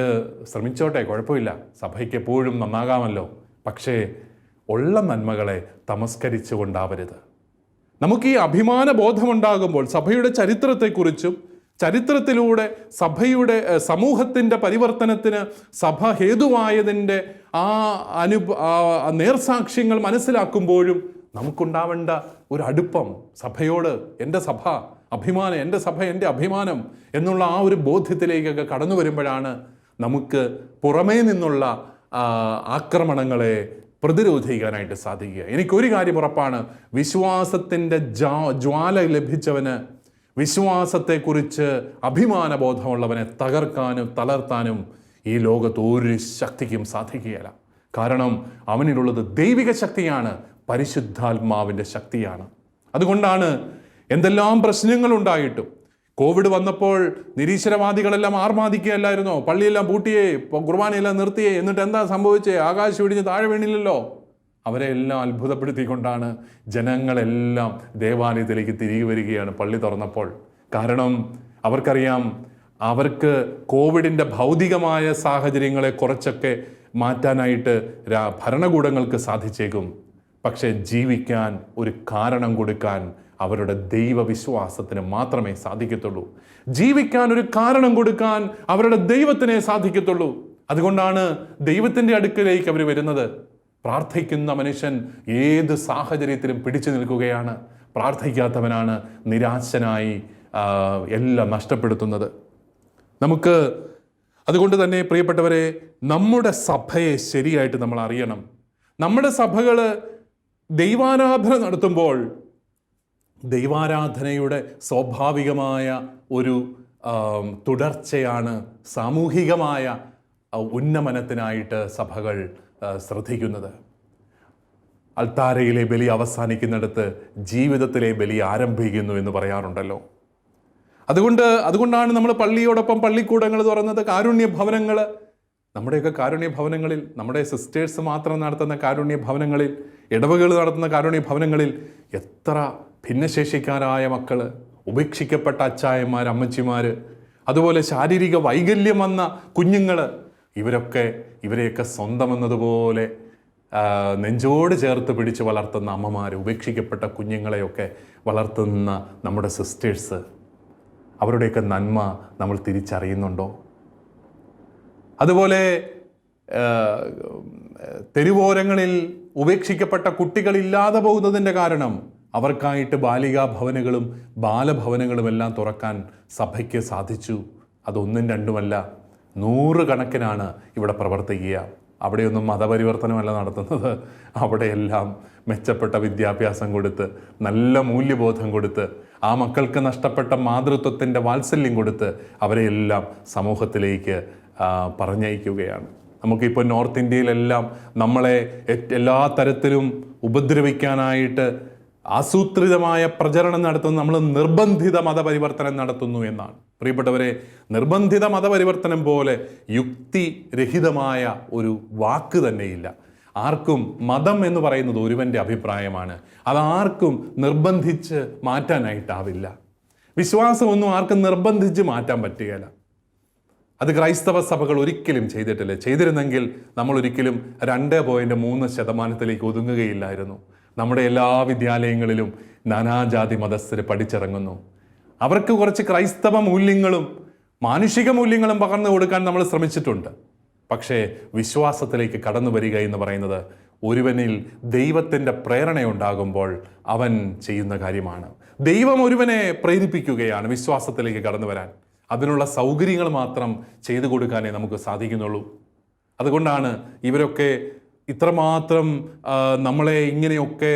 ശ്രമിച്ചോട്ടെ, കുഴപ്പമില്ല, സഭയ്ക്ക് എപ്പോഴും നന്നാകാമല്ലോ. പക്ഷേ ഉള്ള നന്മകളെ തമസ്കരിച്ചു കൊണ്ടാവരുത്. നമുക്ക് ഈ അഭിമാന ബോധമുണ്ടാകുമ്പോൾ സഭയുടെ ചരിത്രത്തെക്കുറിച്ചും ചരിത്രത്തിലൂടെ സഭയുടെ സമൂഹത്തിൻ്റെ പരിവർത്തനത്തിന് സഭ ഹേതുവായതിൻ്റെ നേർസാക്ഷ്യങ്ങൾ മനസ്സിലാക്കുമ്പോഴും നമുക്കുണ്ടാവേണ്ട ഒരു അടുപ്പം സഭയോട്, എൻ്റെ സഭ അഭിമാനം, എൻ്റെ സഭ എൻ്റെ അഭിമാനം എന്നുള്ള ആ ഒരു ബോധ്യത്തിലേക്കൊക്കെ കടന്നു വരുമ്പോഴാണ് നമുക്ക് പുറമേ നിന്നുള്ള ആക്രമണങ്ങളെ പ്രതിരോധിക്കാനായിട്ട് സാധിക്കുക. എനിക്കൊരു കാര്യം ഉറപ്പാണ്, വിശ്വാസത്തിൻ്റെ ജ്വാല ലഭിച്ചവന്, വിശ്വാസത്തെക്കുറിച്ച് അഭിമാന ബോധമുള്ളവനെ തകർക്കാനും തളർത്താനും ഈ ലോകത്ത് ഒരു ശക്തിക്കും സാധിക്കുകയില്ല. കാരണം അവനിലുള്ളത് ദൈവിക ശക്തിയാണ്, പരിശുദ്ധാത്മാവിൻ്റെ ശക്തിയാണ്. അതുകൊണ്ടാണ് എന്തെല്ലാം പ്രശ്നങ്ങളുണ്ടായിട്ടും കോവിഡ് വന്നപ്പോൾ നിരീശ്വരവാദികളെല്ലാം ആർമാദിക്കുകയല്ലായിരുന്നോ? പള്ളിയെല്ലാം പൂട്ടിയേ, കുർബാനയെല്ലാം നിർത്തിയേ, എന്നിട്ട് എന്താ സംഭവിച്ചേ? ആകാശം ഇടിഞ്ഞ് താഴെ വീണില്ലല്ലോ. അവരെ എല്ലാം അത്ഭുതപ്പെടുത്തിക്കൊണ്ടാണ് ജനങ്ങളെല്ലാം ദേവാലയത്തിലേക്ക് തിരികെ വരികയാണ് പള്ളി തുറന്നപ്പോൾ. കാരണം അവർക്കറിയാം, അവർക്ക് കോവിഡിൻ്റെ ഭൗതികമായ സാഹചര്യങ്ങളെ കുറച്ചൊക്കെ മാറ്റാനായിട്ട് ഭരണകൂടങ്ങൾക്ക് സാധിച്ചേക്കും. പക്ഷേ ജീവിക്കാൻ ഒരു കാരണം കൊടുക്കാൻ അവരുടെ ദൈവവിശ്വാസത്തിന് മാത്രമേ സാധിക്കത്തുള്ളൂ. ജീവിക്കാൻ ഒരു കാരണം കൊടുക്കാൻ അവരുടെ ദൈവത്തിനെ സാധിക്കത്തുള്ളൂ. അതുകൊണ്ടാണ് ദൈവത്തിൻ്റെ അടുക്കലേക്ക് അവർ വരുന്നത്. പ്രാർത്ഥിക്കുന്ന മനുഷ്യൻ ഏത് സാഹചര്യത്തിലും പിടിച്ചു നിൽക്കുകയാണ്. പ്രാർത്ഥിക്കാത്തവനാണ് നിരാശനായി എല്ലാം നഷ്ടപ്പെടുത്തുന്നത്. അതുകൊണ്ട് തന്നെ പ്രിയപ്പെട്ടവരെ, നമ്മുടെ സഭയെ ശരിയായിട്ട് നമ്മൾ അറിയണം. നമ്മുടെ സഭകൾ ദൈവാരാധന നടത്തുമ്പോൾ ദൈവാരാധനയുടെ സ്വാഭാവികമായ ഒരു തുടർച്ചയാണ് സാമൂഹികമായ ഉന്നമനത്തിനായിട്ട് സഭകൾ ശ്രദ്ധിക്കുന്നത്. അൾത്താരയിലെ ബലി അവസാനിക്കുന്നിടത്ത് ജീവിതത്തിലെ ബലി ആരംഭിക്കുന്നു എന്ന് പറയാറുണ്ടല്ലോ. അതുകൊണ്ടാണ് നമ്മൾ പള്ളിയോടൊപ്പം പള്ളിക്കൂടങ്ങൾ തുറന്നത്, കാരുണ്യ ഭവനങ്ങൾ. നമ്മുടെയൊക്കെ കാരുണ്യ ഭവനങ്ങളിൽ, നമ്മുടെ സിസ്റ്റേഴ്സ് മാത്രം നടത്തുന്ന കാരുണ്യ ഭവനങ്ങളിൽ, ഇടവകൾ നടത്തുന്ന കാരുണ്യ ഭവനങ്ങളിൽ എത്ര ഭിന്നശേഷിക്കാരായ മക്കൾ, ഉപേക്ഷിക്കപ്പെട്ട അച്ചായന്മാർ, അമ്മച്ചിമാർ, അതുപോലെ ശാരീരിക വൈകല്യം വന്ന കുഞ്ഞുങ്ങൾ, ഇവരെയൊക്കെ സ്വന്തമെന്നതുപോലെ നെഞ്ചോട് ചേർത്ത് പിടിച്ച് വളർത്തുന്ന അമ്മമാർ, ഉപേക്ഷിക്കപ്പെട്ട കുഞ്ഞുങ്ങളെയൊക്കെ വളർത്തുന്ന നമ്മുടെ സിസ്റ്റേഴ്സ്, അവരുടെയൊക്കെ നന്മ നമ്മൾ തിരിച്ചറിയുന്നുണ്ടോ? അതുപോലെ തെരുവോരങ്ങളിൽ ഉപേക്ഷിക്കപ്പെട്ട കുട്ടികളില്ലാതെ പോകുന്നതിൻ്റെ കാരണം അവർക്കായിട്ട് ബാലികാ ഭവനുകളും ബാലഭവനങ്ങളും എല്ലാം തുറക്കാൻ സഭയ്ക്ക് സാധിച്ചു. അതൊന്നും രണ്ടുമല്ല, 100 കണക്കിനാണ് ഇവിടെ പ്രവർത്തിക്കുക. അവിടെയൊന്നും മതപരിവർത്തനമല്ല നടത്തുന്നത്. അവിടെയെല്ലാം മെച്ചപ്പെട്ട വിദ്യാഭ്യാസം കൊടുത്ത്, നല്ല മൂല്യബോധം കൊടുത്ത്, ആ മക്കൾക്ക് നഷ്ടപ്പെട്ട മാതൃത്വത്തിൻ്റെ വാത്സല്യം കൊടുത്ത് അവരെയെല്ലാം സമൂഹത്തിലേക്ക് പറഞ്ഞയക്കുകയാണ്. നമുക്കിപ്പോൾ നോർത്ത് ഇന്ത്യയിലെല്ലാം നമ്മളെ എല്ലാ തരത്തിലും ഉപദ്രവിക്കാനായിട്ട് ആസൂത്രിതമായ പ്രചരണം നടത്തുന്നു. നമ്മൾ നിർബന്ധിത മതപരിവർത്തനം നടത്തുന്നു എന്നാണ്. പ്രിയപ്പെട്ടവരെ, നിർബന്ധിത മതപരിവർത്തനം പോലെ യുക്തിരഹിതമായ ഒരു വാക്ക് തന്നെയില്ല. ആർക്കും മതം എന്ന് പറയുന്നത് ഒരുവൻ്റെ അഭിപ്രായമാണ്. അതാർക്കും നിർബന്ധിച്ച് മാറ്റാനായിട്ടാവില്ല. വിശ്വാസമൊന്നും ആർക്കും നിർബന്ധിച്ച് മാറ്റാൻ പറ്റുകയില്ല. അത് ക്രൈസ്തവ സഭകൾ ഒരിക്കലും ചെയ്തിട്ടില്ല. ചെയ്തിരുന്നെങ്കിൽ നമ്മൾ ഒരിക്കലും 2.3% ഒതുങ്ങുകയില്ലായിരുന്നു. നമ്മുടെ എല്ലാ വിദ്യാലയങ്ങളിലും നാനാജാതി മതസ്ഥർ പഠിച്ചിറങ്ങുന്നു. അവർക്ക് കുറച്ച് ക്രൈസ്തവ മൂല്യങ്ങളും മാനുഷിക മൂല്യങ്ങളും പകർന്നു കൊടുക്കാൻ നമ്മൾ ശ്രമിച്ചിട്ടുണ്ട്. പക്ഷേ വിശ്വാസത്തിലേക്ക് കടന്നു വരിക എന്ന് പറയുന്നത് ഒരുവനിൽ ദൈവത്തിൻ്റെ പ്രേരണയുണ്ടാകുമ്പോൾ അവൻ ചെയ്യുന്ന കാര്യമാണ്. ദൈവം ഒരുവനെ പ്രേരിപ്പിക്കുകയാണ് വിശ്വാസത്തിലേക്ക് കടന്നു വരാൻ. അതിനുള്ള സൗകര്യങ്ങൾ മാത്രം ചെയ്തു കൊടുക്കാനേ നമുക്ക് സാധിക്കുന്നുള്ളൂ. അതുകൊണ്ടാണ് ഇവരൊക്കെ ഇത്രമാത്രം നമ്മളെ ഇങ്ങനെയൊക്കെ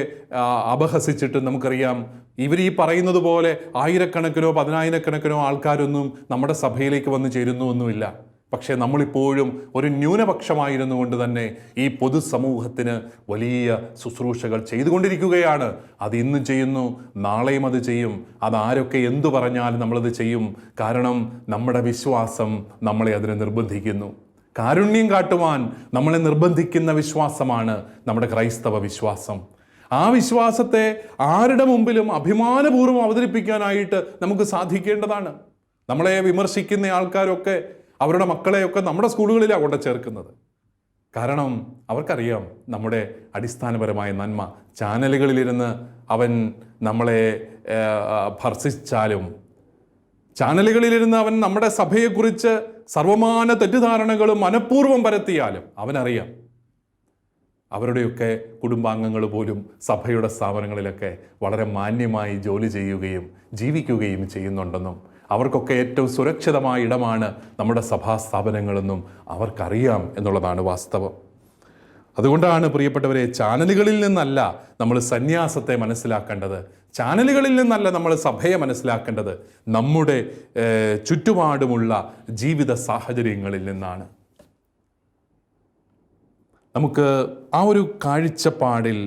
അപഹസിച്ചിട്ട് നമുക്കറിയാം, ഇവർ ഈ പറയുന്നത് പോലെ 1000കണക്കിനോ 10,000കണക്കിനോ ആൾക്കാരൊന്നും നമ്മുടെ സഭയിലേക്ക് വന്ന് ചേരുന്നുവൊന്നുമില്ല. പക്ഷേ നമ്മളിപ്പോഴും ഒരു ന്യൂനപക്ഷമായിരുന്നു കൊണ്ട് തന്നെ ഈ പൊതുസമൂഹത്തിന് വലിയ ശുശ്രൂഷകൾ ചെയ്തുകൊണ്ടിരിക്കുകയാണ്. അത് ഇന്നും ചെയ്യുന്നു, നാളെയും അത് ചെയ്യും. അതാരൊക്കെ എന്തു പറഞ്ഞാലും നമ്മളത് ചെയ്യും. കാരണം നമ്മുടെ വിശ്വാസം നമ്മളെ അതിനെ നിർബന്ധിക്കുന്നു. കാരുണ്യം കാട്ടുവാൻ നമ്മളെ നിർബന്ധിക്കുന്ന വിശ്വാസമാണ് നമ്മുടെ ക്രൈസ്തവ വിശ്വാസം. ആ വിശ്വാസത്തെ ആരുടെ മുമ്പിലും അഭിമാനപൂർവ്വം അവതരിപ്പിക്കാനായിട്ട് നമുക്ക് സാധിക്കേണ്ടതാണ്. നമ്മളെ വിമർശിക്കുന്ന ആൾക്കാരൊക്കെ അവരുടെ മക്കളെയൊക്കെ നമ്മുടെ സ്കൂളുകളിലാണ് കൊണ്ട് ചേർക്കുന്നത്. കാരണം അവർക്കറിയാം നമ്മുടെ അടിസ്ഥാനപരമായ നന്മ. ചാനലുകളിലിരുന്ന് അവൻ നമ്മളെ ഭർസിച്ചാലും, ചാനലുകളിലിരുന്ന് അവൻ നമ്മുടെ സഭയെക്കുറിച്ച് സർവമാന തെറ്റിദ്ധാരണകളും മനഃപൂർവ്വം പരത്തിയാലും അവനറിയാം അവരുടെയൊക്കെ കുടുംബാംഗങ്ങൾ പോലും സഭയുടെ സ്ഥാപനങ്ങളിലൊക്കെ വളരെ മാന്യമായി ജോലി ചെയ്യുകയും ജീവിക്കുകയും ചെയ്യുന്നുണ്ടെന്നും അവർക്കൊക്കെ ഏറ്റവും സുരക്ഷിതമായ ഇടമാണ് നമ്മുടെ സഭാ സ്ഥാപനങ്ങളെന്നും അവർക്കറിയാം എന്നുള്ളതാണ് വാസ്തവം. അതുകൊണ്ടാണ് പ്രിയപ്പെട്ടവരെ, ചാനലുകളിൽ നിന്നല്ല നമ്മൾ സന്യാസത്തെ മനസ്സിലാക്കേണ്ടത്, ചാനലുകളിൽ നിന്നല്ല നമ്മൾ സഭയെ മനസ്സിലാക്കേണ്ടത്, നമ്മുടെ ചുറ്റുപാടുമുള്ള ജീവിത സാഹചര്യങ്ങളിൽ നിന്നാണ്. നമുക്ക് ആ ഒരു കാഴ്ചപ്പാടിൽ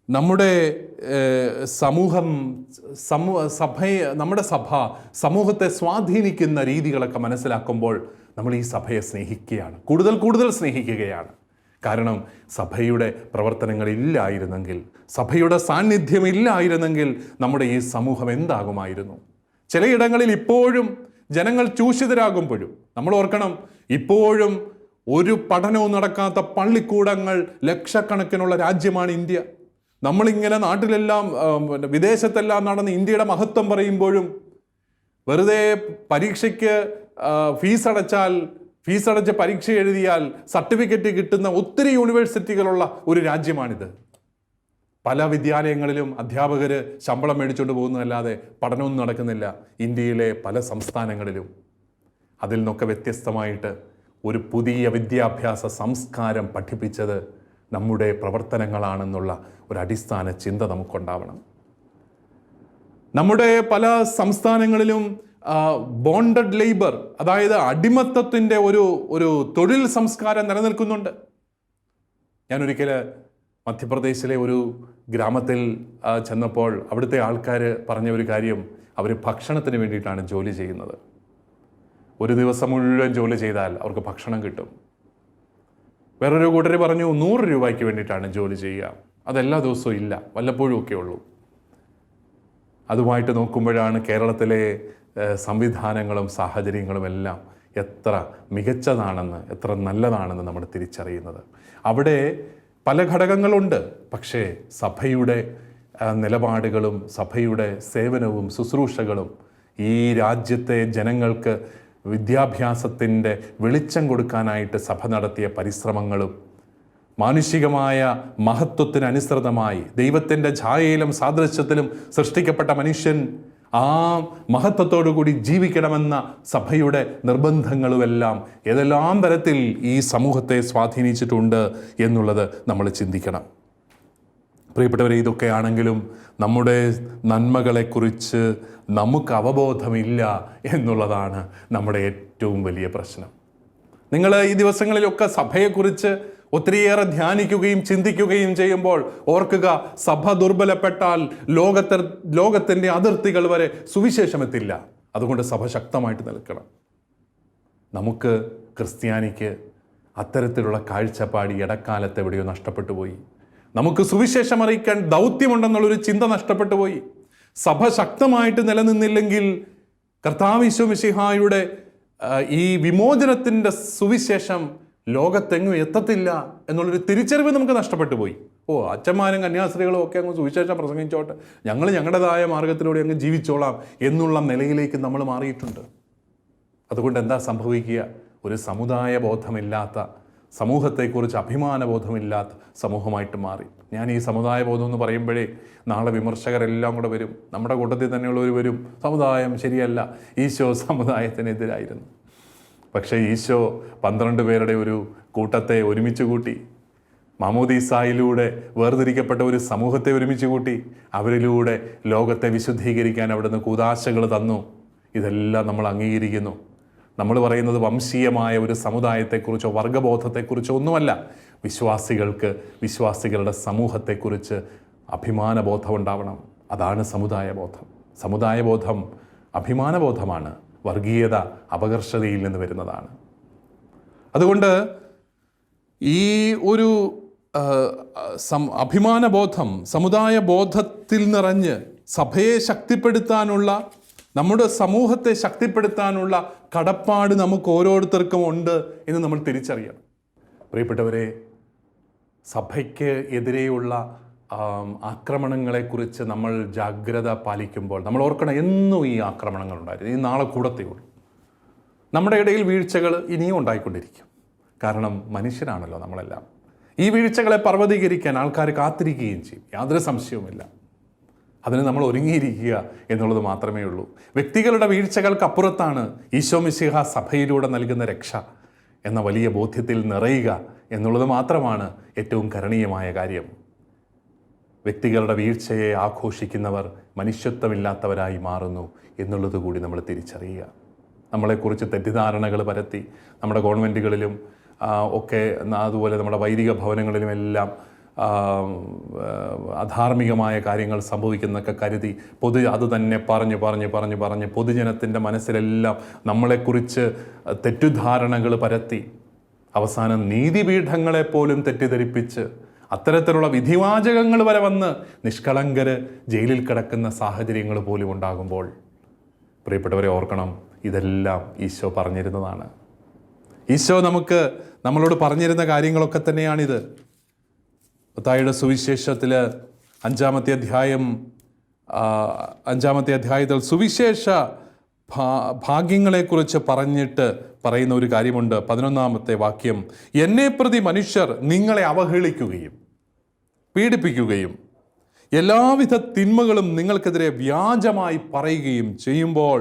നമ്മുടെ നമ്മുടെ സഭ സമൂഹത്തെ സ്വാധീനിക്കുന്ന രീതികളൊക്കെ മനസ്സിലാക്കുമ്പോൾ നമ്മൾ ഈ സഭയെ സ്നേഹിക്കുകയാണ്, കൂടുതൽ സ്നേഹിക്കുകയാണ്. കാരണം സഭയുടെ പ്രവർത്തനങ്ങളില്ലായിരുന്നെങ്കിൽ, സഭയുടെ സാന്നിധ്യം ഇല്ലായിരുന്നെങ്കിൽ നമ്മുടെ ഈ സമൂഹം എന്താകുമായിരുന്നു? ചിലയിടങ്ങളിൽ ഇപ്പോഴും ജനങ്ങൾ ചൂഷിതരാകുമ്പോഴും നമ്മൾ ഓർക്കണം, ഇപ്പോഴും ഒരു പഠനവും നടക്കാത്ത പള്ളിക്കൂടങ്ങൾ ലക്ഷക്കണക്കിനുള്ള രാജ്യമാണ് ഇന്ത്യ. നമ്മളിങ്ങനെ നാട്ടിലെല്ലാം വിദേശത്തെല്ലാം നടന്ന് ഇന്ത്യയുടെ മഹത്വം പറയുമ്പോഴും വെറുതെ പരീക്ഷയ്ക്ക് ഫീസ് അടച്ചാൽ ഫീസ് അടച്ച് പരീക്ഷ എഴുതിയാൽ സർട്ടിഫിക്കറ്റ് കിട്ടുന്ന ഒത്തിരി യൂണിവേഴ്സിറ്റികളുള്ള ഒരു രാജ്യമാണിത്. പല വിദ്യാലയങ്ങളിലും അധ്യാപകർ ശമ്പളം മേടിച്ചുകൊണ്ട് പോകുന്നതല്ലാതെ പഠനമൊന്നും നടക്കുന്നില്ല ഇന്ത്യയിലെ പല സംസ്ഥാനങ്ങളിലും. അതിൽ നിന്നൊക്കെ വ്യത്യസ്തമായിട്ട് ഒരു പുതിയ വിദ്യാഭ്യാസ സംസ്കാരം പഠിപ്പിച്ചത് നമ്മുടെ പ്രവർത്തനങ്ങളാണെന്നുള്ള ഒരു അടിസ്ഥാന ചിന്ത നമുക്കുണ്ടാവണം. നമ്മുടെ പല സംസ്ഥാനങ്ങളിലും ബോണ്ടഡ് ലേബർ, അതായത് അടിമത്തത്തിൻ്റെ ഒരു തൊഴിൽ സംസ്കാരം നിലനിൽക്കുന്നുണ്ട്. ഞാനൊരിക്കൽ മധ്യപ്രദേശിലെ ഒരു ഗ്രാമത്തിൽ ചെന്നപ്പോൾ അവിടുത്തെ ആൾക്കാർ പറഞ്ഞ ഒരു കാര്യം, അവർ ഭക്ഷണത്തിന് വേണ്ടിയിട്ടാണ് ജോലി ചെയ്യുന്നത്. ഒരു ദിവസം മുഴുവൻ ജോലി ചെയ്താൽ അവർക്ക് ഭക്ഷണം കിട്ടും. വേറൊരു കൂട്ടർ പറഞ്ഞു 100 രൂപയ്ക്ക് വേണ്ടിയിട്ടാണ് ജോലി ചെയ്യുക. അതെല്ലാ ദിവസവും ഇല്ല, വല്ലപ്പോഴും ഒക്കെ ഉള്ളൂ. അതുമായിട്ട് നോക്കുമ്പോഴാണ് കേരളത്തിലെ സംവിധാനങ്ങളും സാഹചര്യങ്ങളും എല്ലാം എത്ര മികച്ചതാണെന്ന്, എത്ര നല്ലതാണെന്ന് നമ്മൾ തിരിച്ചറിയുന്നത്. അവിടെ പല ഘടകങ്ങളുണ്ട്, പക്ഷേ സഭയുടെ നിലപാടുകളും സഭയുടെ സേവനവും ശുശ്രൂഷകളും ഈ രാജ്യത്തെ ജനങ്ങൾക്ക് വിദ്യാഭ്യാസത്തിൻ്റെ വെളിച്ചം കൊടുക്കാനായിട്ട് സഭ നടത്തിയ പരിശ്രമങ്ങളും മാനുഷികമായ മഹത്വത്തിനനുസൃതമായി ദൈവത്തിൻ്റെ ഛായയിലും സാദൃശ്യത്തിലും സൃഷ്ടിക്കപ്പെട്ട മനുഷ്യൻ ആ മഹത്വത്തോടു കൂടി ജീവിക്കണമെന്ന സഭയുടെ നിർബന്ധങ്ങളുമെല്ലാം ഏതെല്ലാം തരത്തിൽ ഈ സമൂഹത്തെ സ്വാധീനിച്ചിട്ടുണ്ട് എന്നുള്ളത് നമ്മൾ ചിന്തിക്കണം. പ്രിയപ്പെട്ടവരെ, ഇതൊക്കെയാണെങ്കിലും നമ്മുടെ നന്മകളെക്കുറിച്ച് നമുക്ക് അവബോധമില്ല എന്നുള്ളതാണ് നമ്മുടെ ഏറ്റവും വലിയ പ്രശ്നം. നിങ്ങൾ ഈ ദിവസങ്ങളിലൊക്കെ സഭയെക്കുറിച്ച് ഒത്തിരിയേറെ ചിന്തിക്കുകയും ചെയ്യുമ്പോൾ ഓർക്കുക, സഭ ദുർബലപ്പെട്ടാൽ ലോകത്തിൻ്റെ അതിർത്തികൾ വരെ സുവിശേഷമെത്തില്ല. അതുകൊണ്ട് സഭ ശക്തമായിട്ട് നിൽക്കണം. നമുക്ക് ക്രിസ്ത്യാനിക്ക് അത്തരത്തിലുള്ള കാഴ്ചപ്പാട് ഇടക്കാലത്ത് എവിടെയോ നഷ്ടപ്പെട്ടു പോയി. നമുക്ക് സുവിശേഷം അറിയിക്കാൻ ദൗത്യമുണ്ടെന്നുള്ളൊരു ചിന്ത നഷ്ടപ്പെട്ടു പോയി. സഭ ശക്തമായിട്ട് നിലനിന്നില്ലെങ്കിൽ കർത്താവ് ഈശോ മിശിഹായുടെ ഈ വിമോചനത്തിൻ്റെ സുവിശേഷം ലോകത്തെങ്ങും എത്തത്തില്ല എന്നുള്ളൊരു തിരിച്ചറിവ് നമുക്ക് നഷ്ടപ്പെട്ടു പോയി. അച്ഛന്മാരും കന്യാസ്ത്രീകളും ഒക്കെ അങ്ങ് സുവിശേഷം പ്രസംഗിച്ചോട്ടെ, ഞങ്ങൾ ഞങ്ങളുടേതായ മാർഗത്തിലൂടെ അങ്ങ് ജീവിച്ചോളാം എന്നുള്ള നിലയിലേക്ക് നമ്മൾ മാറിയിട്ടുണ്ട്. അതുകൊണ്ട് എന്താ സംഭവിക്കുക? ഒരു സമുദായ ബോധമില്ലാത്ത, സമൂഹത്തെക്കുറിച്ച് അഭിമാനബോധമില്ലാത്ത സമൂഹമായിട്ട് മാറി. ഞാൻ ഈ സമുദായ ബോധം എന്ന് പറയുമ്പോഴേ നാളെ വിമർശകരെല്ലാം കൂടെ വരും, നമ്മുടെ കൂട്ടത്തിൽ തന്നെയുള്ളവർ വരും, സമുദായം ശരിയല്ല, ഈശോ സമുദായത്തിനെതിരായിരുന്നു. പക്ഷേ ഈശോ 12 പേരുടെ ഒരു കൂട്ടത്തെ ഒരുമിച്ച് കൂട്ടി, മാമോദീസായിലൂടെ വേർതിരിക്കപ്പെട്ട ഒരു സമൂഹത്തെ ഒരുമിച്ച് കൂട്ടി, അവരിലൂടെ ലോകത്തെ വിശുദ്ധീകരിക്കാൻ അവിടുന്ന് കൂദാശകൾ തന്നു. ഇതെല്ലാം നമ്മൾ അംഗീകരിക്കുന്നു. നമ്മൾ പറയുന്നത് വംശീയമായ ഒരു സമുദായത്തെക്കുറിച്ചോ വർഗബോധത്തെക്കുറിച്ചോ ഒന്നുമല്ല. വിശ്വാസികൾക്ക് വിശ്വാസികളുടെ സമൂഹത്തെക്കുറിച്ച് അഭിമാനബോധം ഉണ്ടാവണം. അതാണ് സമുദായബോധം. സമുദായബോധം അഭിമാനബോധമാണ്, വർഗീയത അപകർഷതയിൽ നിന്ന് വരുന്നതാണ്. അതുകൊണ്ട് ഈ ഒരു അഭിമാനബോധം, സമുദായ ബോധത്തിൽ നിറഞ്ഞ് സഭയെ ശക്തിപ്പെടുത്താനുള്ള, നമ്മുടെ സമൂഹത്തെ ശക്തിപ്പെടുത്താനുള്ള കടപ്പാട് നമുക്ക് ഓരോരുത്തർക്കും ഉണ്ട് എന്ന് നമ്മൾ തിരിച്ചറിയണം. പ്രിയപ്പെട്ടവരെ, സഭയ്ക്ക് എതിരെയുള്ള ആക്രമണങ്ങളെക്കുറിച്ച് നമ്മൾ ജാഗ്രത പാലിക്കുമ്പോൾ നമ്മൾ ഓർക്കണം, എന്നും ഈ ആക്രമണങ്ങൾ ഉണ്ടായിരുന്നു, ഈ നാളെ കൂടത്തേയുള്ളൂ. നമ്മുടെ ഇടയിൽ വീഴ്ചകൾ ഇനിയും ഉണ്ടായിക്കൊണ്ടിരിക്കും. കാരണം മനുഷ്യരാണല്ലോ നമ്മളെല്ലാം. ഈ വീഴ്ചകളെ പർവ്വതീകരിക്കാൻ ആൾക്കാർ കാത്തിരിക്കുകയും ചെയ്യും, യാതൊരു സംശയവുമില്ല. അതിന് നമ്മൾ ഒരുങ്ങിയിരിക്കുക എന്നുള്ളത് മാത്രമേ ഉള്ളൂ. വ്യക്തികളുടെ വീഴ്ചകൾക്കപ്പുറത്താണ് ഈശോ മിശിഹ സഭയിലൂടെ നൽകുന്ന രക്ഷ എന്ന വലിയ ബോധ്യത്തിൽ നിറയുക എന്നുള്ളത് മാത്രമാണ് ഏറ്റവും കരണീയമായ കാര്യം. വ്യക്തികളുടെ വീഴ്ചയെ ആഘോഷിക്കുന്നവർ മനുഷ്യത്വമില്ലാത്തവരായി മാറുന്നു എന്നുള്ളത് കൂടി നമ്മൾ തിരിച്ചറിയുക. നമ്മളെക്കുറിച്ച് തെറ്റിദ്ധാരണകൾ പരത്തി നമ്മുടെ ഗവൺമെൻറ്റുകളിലും ഒക്കെ, അതുപോലെ നമ്മുടെ വൈദിക ഭവനങ്ങളിലുമെല്ലാം അധാർമികമായ കാര്യങ്ങൾ സംഭവിക്കുന്നൊക്കെ കരുതി അത് തന്നെ പറഞ്ഞ് പൊതുജനത്തിൻ്റെ മനസ്സിലെല്ലാം നമ്മളെക്കുറിച്ച് തെറ്റിദ്ധാരണകൾ പരത്തി അവസാനം നീതിപീഠങ്ങളെപ്പോലും തെറ്റിദ്ധരിപ്പിച്ച് അത്തരത്തിലുള്ള വിധിവാചകങ്ങൾ വരെ വന്ന് നിഷ്കളങ്കര് ജയിലിൽ കിടക്കുന്ന സാഹചര്യങ്ങൾ പോലും ഉണ്ടാകുമ്പോൾ പ്രിയപ്പെട്ടവരെ ഓർക്കണം, ഇതെല്ലാം ഈശോ പറഞ്ഞിരുന്നതാണ്. ഈശോ നമ്മളോട് പറഞ്ഞിരുന്ന കാര്യങ്ങളൊക്കെ തന്നെയാണിത്. മത്തായിയുടെ സുവിശേഷത്തിൽ 5-ാമത്തെ അധ്യായത്തിൽ സുവിശേഷ ഭാഗ്യങ്ങളെക്കുറിച്ച് പറഞ്ഞിട്ട് പറയുന്ന ഒരു കാര്യമുണ്ട്. 11-ാമത്തെ വാക്യം, എന്നെ പ്രതി മനുഷ്യർ നിങ്ങളെ അവഹേളിക്കുകയും പീഡിപ്പിക്കുകയും എല്ലാവിധ തിന്മകളും നിങ്ങൾക്കെതിരെ വ്യാജമായി പറയുകയും ചെയ്യുമ്പോൾ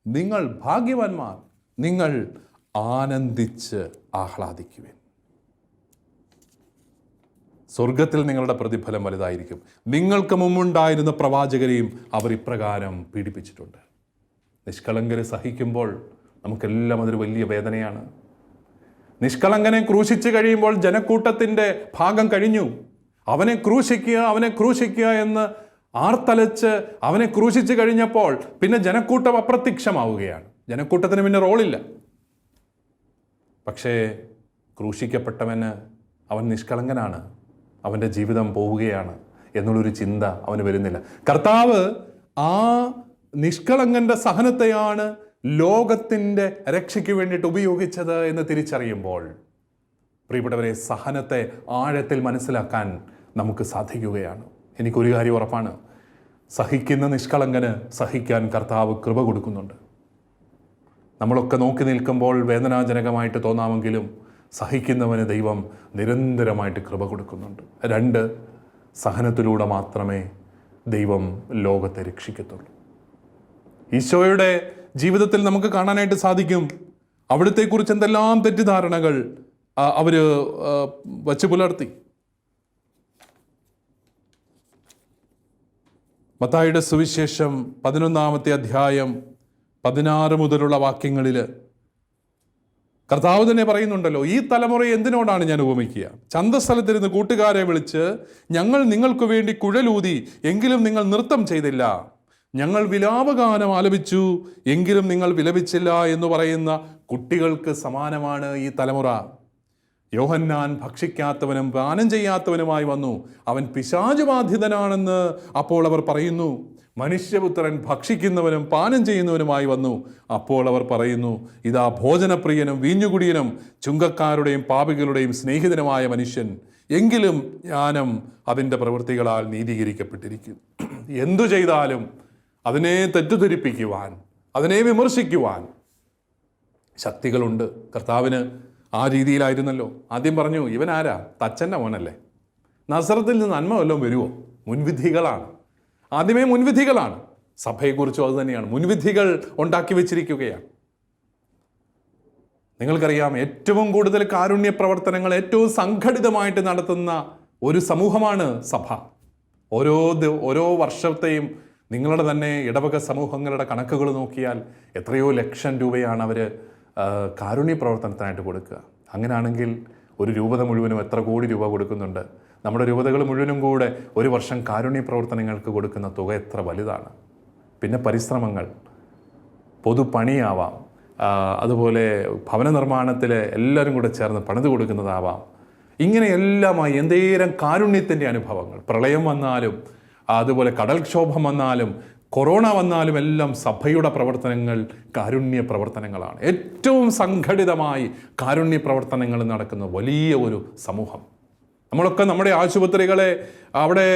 നിങ്ങൾ ഭാഗ്യവാന്മാർ, നിങ്ങൾ ആനന്ദിച്ച് ആഹ്ലാദിക്കുവിൻ. സ്വർഗത്തിൽ നിങ്ങളുടെ പ്രതിഫലം വലുതായിരിക്കും. നിങ്ങൾക്ക് മുമ്പുണ്ടായിരുന്ന പ്രവാചകരെയും അവർ ഇപ്രകാരം പീഡിപ്പിച്ചിട്ടുണ്ട്. നിഷ്കളങ്കരെ സഹിക്കുമ്പോൾ നമുക്കെല്ലാം അതൊരു വലിയ വേദനയാണ്. നിഷ്കളങ്കനെ ക്രൂശിച്ച് കഴിയുമ്പോൾ ജനക്കൂട്ടത്തിൻ്റെ ഭാഗം കഴിഞ്ഞു. അവനെ ക്രൂശിക്കുക, അവനെ ക്രൂശിക്കുക എന്ന് ആർത്തലച്ച് അവനെ ക്രൂശിച്ച് കഴിഞ്ഞപ്പോൾ പിന്നെ ജനക്കൂട്ടം അപ്രത്യക്ഷമാവുകയാണ്. ജനക്കൂട്ടത്തിന് പിന്നെ റോളില്ല. പക്ഷേ ക്രൂശിക്കപ്പെട്ടവന് അവൻ നിഷ്കളങ്കനാണ്, അവൻ്റെ ജീവിതം പോവുകയാണ് എന്നുള്ളൊരു ചിന്ത അവന് വരുന്നില്ല. കർത്താവ് ആ നിഷ്കളങ്കൻ്റെ സഹനത്തെയാണ് ലോകത്തിൻ്റെ രക്ഷയ്ക്ക് വേണ്ടിയിട്ട് ഉപയോഗിച്ചത് എന്ന് തിരിച്ചറിയുമ്പോൾ, പ്രിയപ്പെട്ടവരെ, സഹനത്തെ ആഴത്തിൽ മനസ്സിലാക്കാൻ നമുക്ക് സാധിക്കുകയാണ്. എനിക്കൊരു കാര്യം ഉറപ്പാണ്, സഹിക്കുന്ന നിഷ്കളങ്കന് സഹിക്കാൻ കർത്താവ് കൃപ കൊടുക്കുന്നുണ്ട്. നമ്മളൊക്കെ നോക്കി നിൽക്കുമ്പോൾ വേദനാജനകമായിട്ട് തോന്നാമെങ്കിലും സഹിക്കുന്നവന് ദൈവം നിരന്തരമായിട്ട് കൃപ കൊടുക്കുന്നുണ്ട്. 2, സഹനത്തിലൂടെ മാത്രമേ ദൈവം ലോകത്തെ രക്ഷിക്കത്തുള്ളൂ. ഈശോയുടെ ജീവിതത്തിൽ നമുക്ക് കാണാനായിട്ട് സാധിക്കും, അവിടുത്തെക്കുറിച്ച് എന്തെല്ലാം തെറ്റിദ്ധാരണകൾ അവർ വച്ചു പുലർത്തി. മത്തായിയുടെ സുവിശേഷം 11-ാമത്തെ അധ്യായം 16 മുതലുള്ള വാക്യങ്ങളിൽ കർത്താവ് തന്നെ പറയുന്നുണ്ടല്ലോ, ഈ തലമുറയെ എന്തിനോടാണ് ഞാൻ ഉപമിക്കുക? ചന്തസ്ഥലത്തിരുന്ന് കൂട്ടുകാരെ വിളിച്ച്, ഞങ്ങൾ നിങ്ങൾക്ക് വേണ്ടി കുഴലൂതി എങ്കിലും നിങ്ങൾ നൃത്തം ചെയ്തില്ല, ഞങ്ങൾ വിലാപഗാനം ആലപിച്ചു എങ്കിലും നിങ്ങൾ വിലപിച്ചില്ല എന്ന് പറയുന്ന കുട്ടികൾക്ക് സമാനമാണ് ഈ തലമുറ. യോഹന്നാൻ ഭക്ഷിക്കാത്തവനും പാനം ചെയ്യാത്തവനുമായി വന്നു, അവൻ പിശാചുബാധിതനാണെന്ന് അപ്പോൾ അവർ പറയുന്നു. മനുഷ്യപുത്രൻ ഭക്ഷിക്കുന്നവനും പാനം ചെയ്യുന്നവനുമായി വന്നു, അപ്പോൾ അവർ പറയുന്നു, ഇതാ ഭോജനപ്രിയനും വീഞ്ഞുകുടിയനും ചുങ്കക്കാരുടെയും പാപികളുടെയും സ്നേഹിതനുമായ മനുഷ്യൻ. എങ്കിലും ജ്ഞാനം അതിൻ്റെ പ്രവൃത്തികളാൽ നീതീകരിക്കപ്പെട്ടിരിക്കുന്നു. എന്തു ചെയ്താലും അതിനെ തെറ്റിദ്ധരിപ്പിക്കുവാൻ, അതിനെ വിമർശിക്കുവാൻ ശക്തികളുണ്ട്. കർത്താവിന് ആ രീതിയിലായിരുന്നല്ലോ. ആദ്യം പറഞ്ഞു, ഇവൻ ആരാ? തച്ചൻ്റെ മോനല്ലേ? നസറത്തിൽ നിന്ന് നന്മ വല്ലതും വരുമോ? മുൻവിധികളാണ്. ആദ്യമേ മുൻവിധികളാണ്. സഭയെക്കുറിച്ചും അത് തന്നെയാണ്. മുൻവിധികൾ ഉണ്ടാക്കി വെച്ചിരിക്കുകയാണ്. നിങ്ങൾക്കറിയാം, ഏറ്റവും കൂടുതൽ കാരുണ്യ പ്രവർത്തനങ്ങൾ ഏറ്റവും സംഘടിതമായിട്ട് നടത്തുന്ന ഒരു സമൂഹമാണ് സഭ. ഓരോ വർഷത്തെയും നിങ്ങളുടെ തന്നെ ഇടവക സമൂഹങ്ങളുടെ കണക്കുകൾ നോക്കിയാൽ എത്രയോ ലക്ഷം രൂപയാണ് അവർ കാരുണ്യ പ്രവർത്തനത്തിനായിട്ട് കൊടുക്കുക. അങ്ങനെയാണെങ്കിൽ ഒരു രൂപത മുഴുവനും എത്ര കോടി രൂപ കൊടുക്കുന്നുണ്ട്? നമ്മുടെ രൂപതകൾ മുഴുവനും കൂടെ ഒരു വർഷം കാരുണ്യ പ്രവർത്തനങ്ങൾക്ക് കൊടുക്കുന്ന തുക എത്ര വലുതാണ്. പിന്നെ പരിശ്രമങ്ങൾ, പൊതുപണിയാവാം, അതുപോലെ ഭവന നിർമ്മാണത്തിൽ എല്ലാവരും കൂടെ ചേർന്ന് പണിത് കൊടുക്കുന്നതാവാം. ഇങ്ങനെ എല്ലാമായി എന്തേരം കാരുണ്യത്തിൻ്റെ അനുഭവങ്ങൾ. പ്രളയം വന്നാലും, അതുപോലെ കടൽക്ഷോഭം വന്നാലും, കൊറോണ വന്നാലും എല്ലാം സഭയുടെ പ്രവർത്തനങ്ങൾ കാരുണ്യ പ്രവർത്തനങ്ങളാണ്. ഏറ്റവും സംഘടിതമായി കാരുണ്യ പ്രവർത്തനങ്ങൾ നടക്കുന്ന വലിയ ഒരു സമൂഹം. നമ്മളൊക്കെ നമ്മുടെ ആശുപത്രികളെ അവിടെ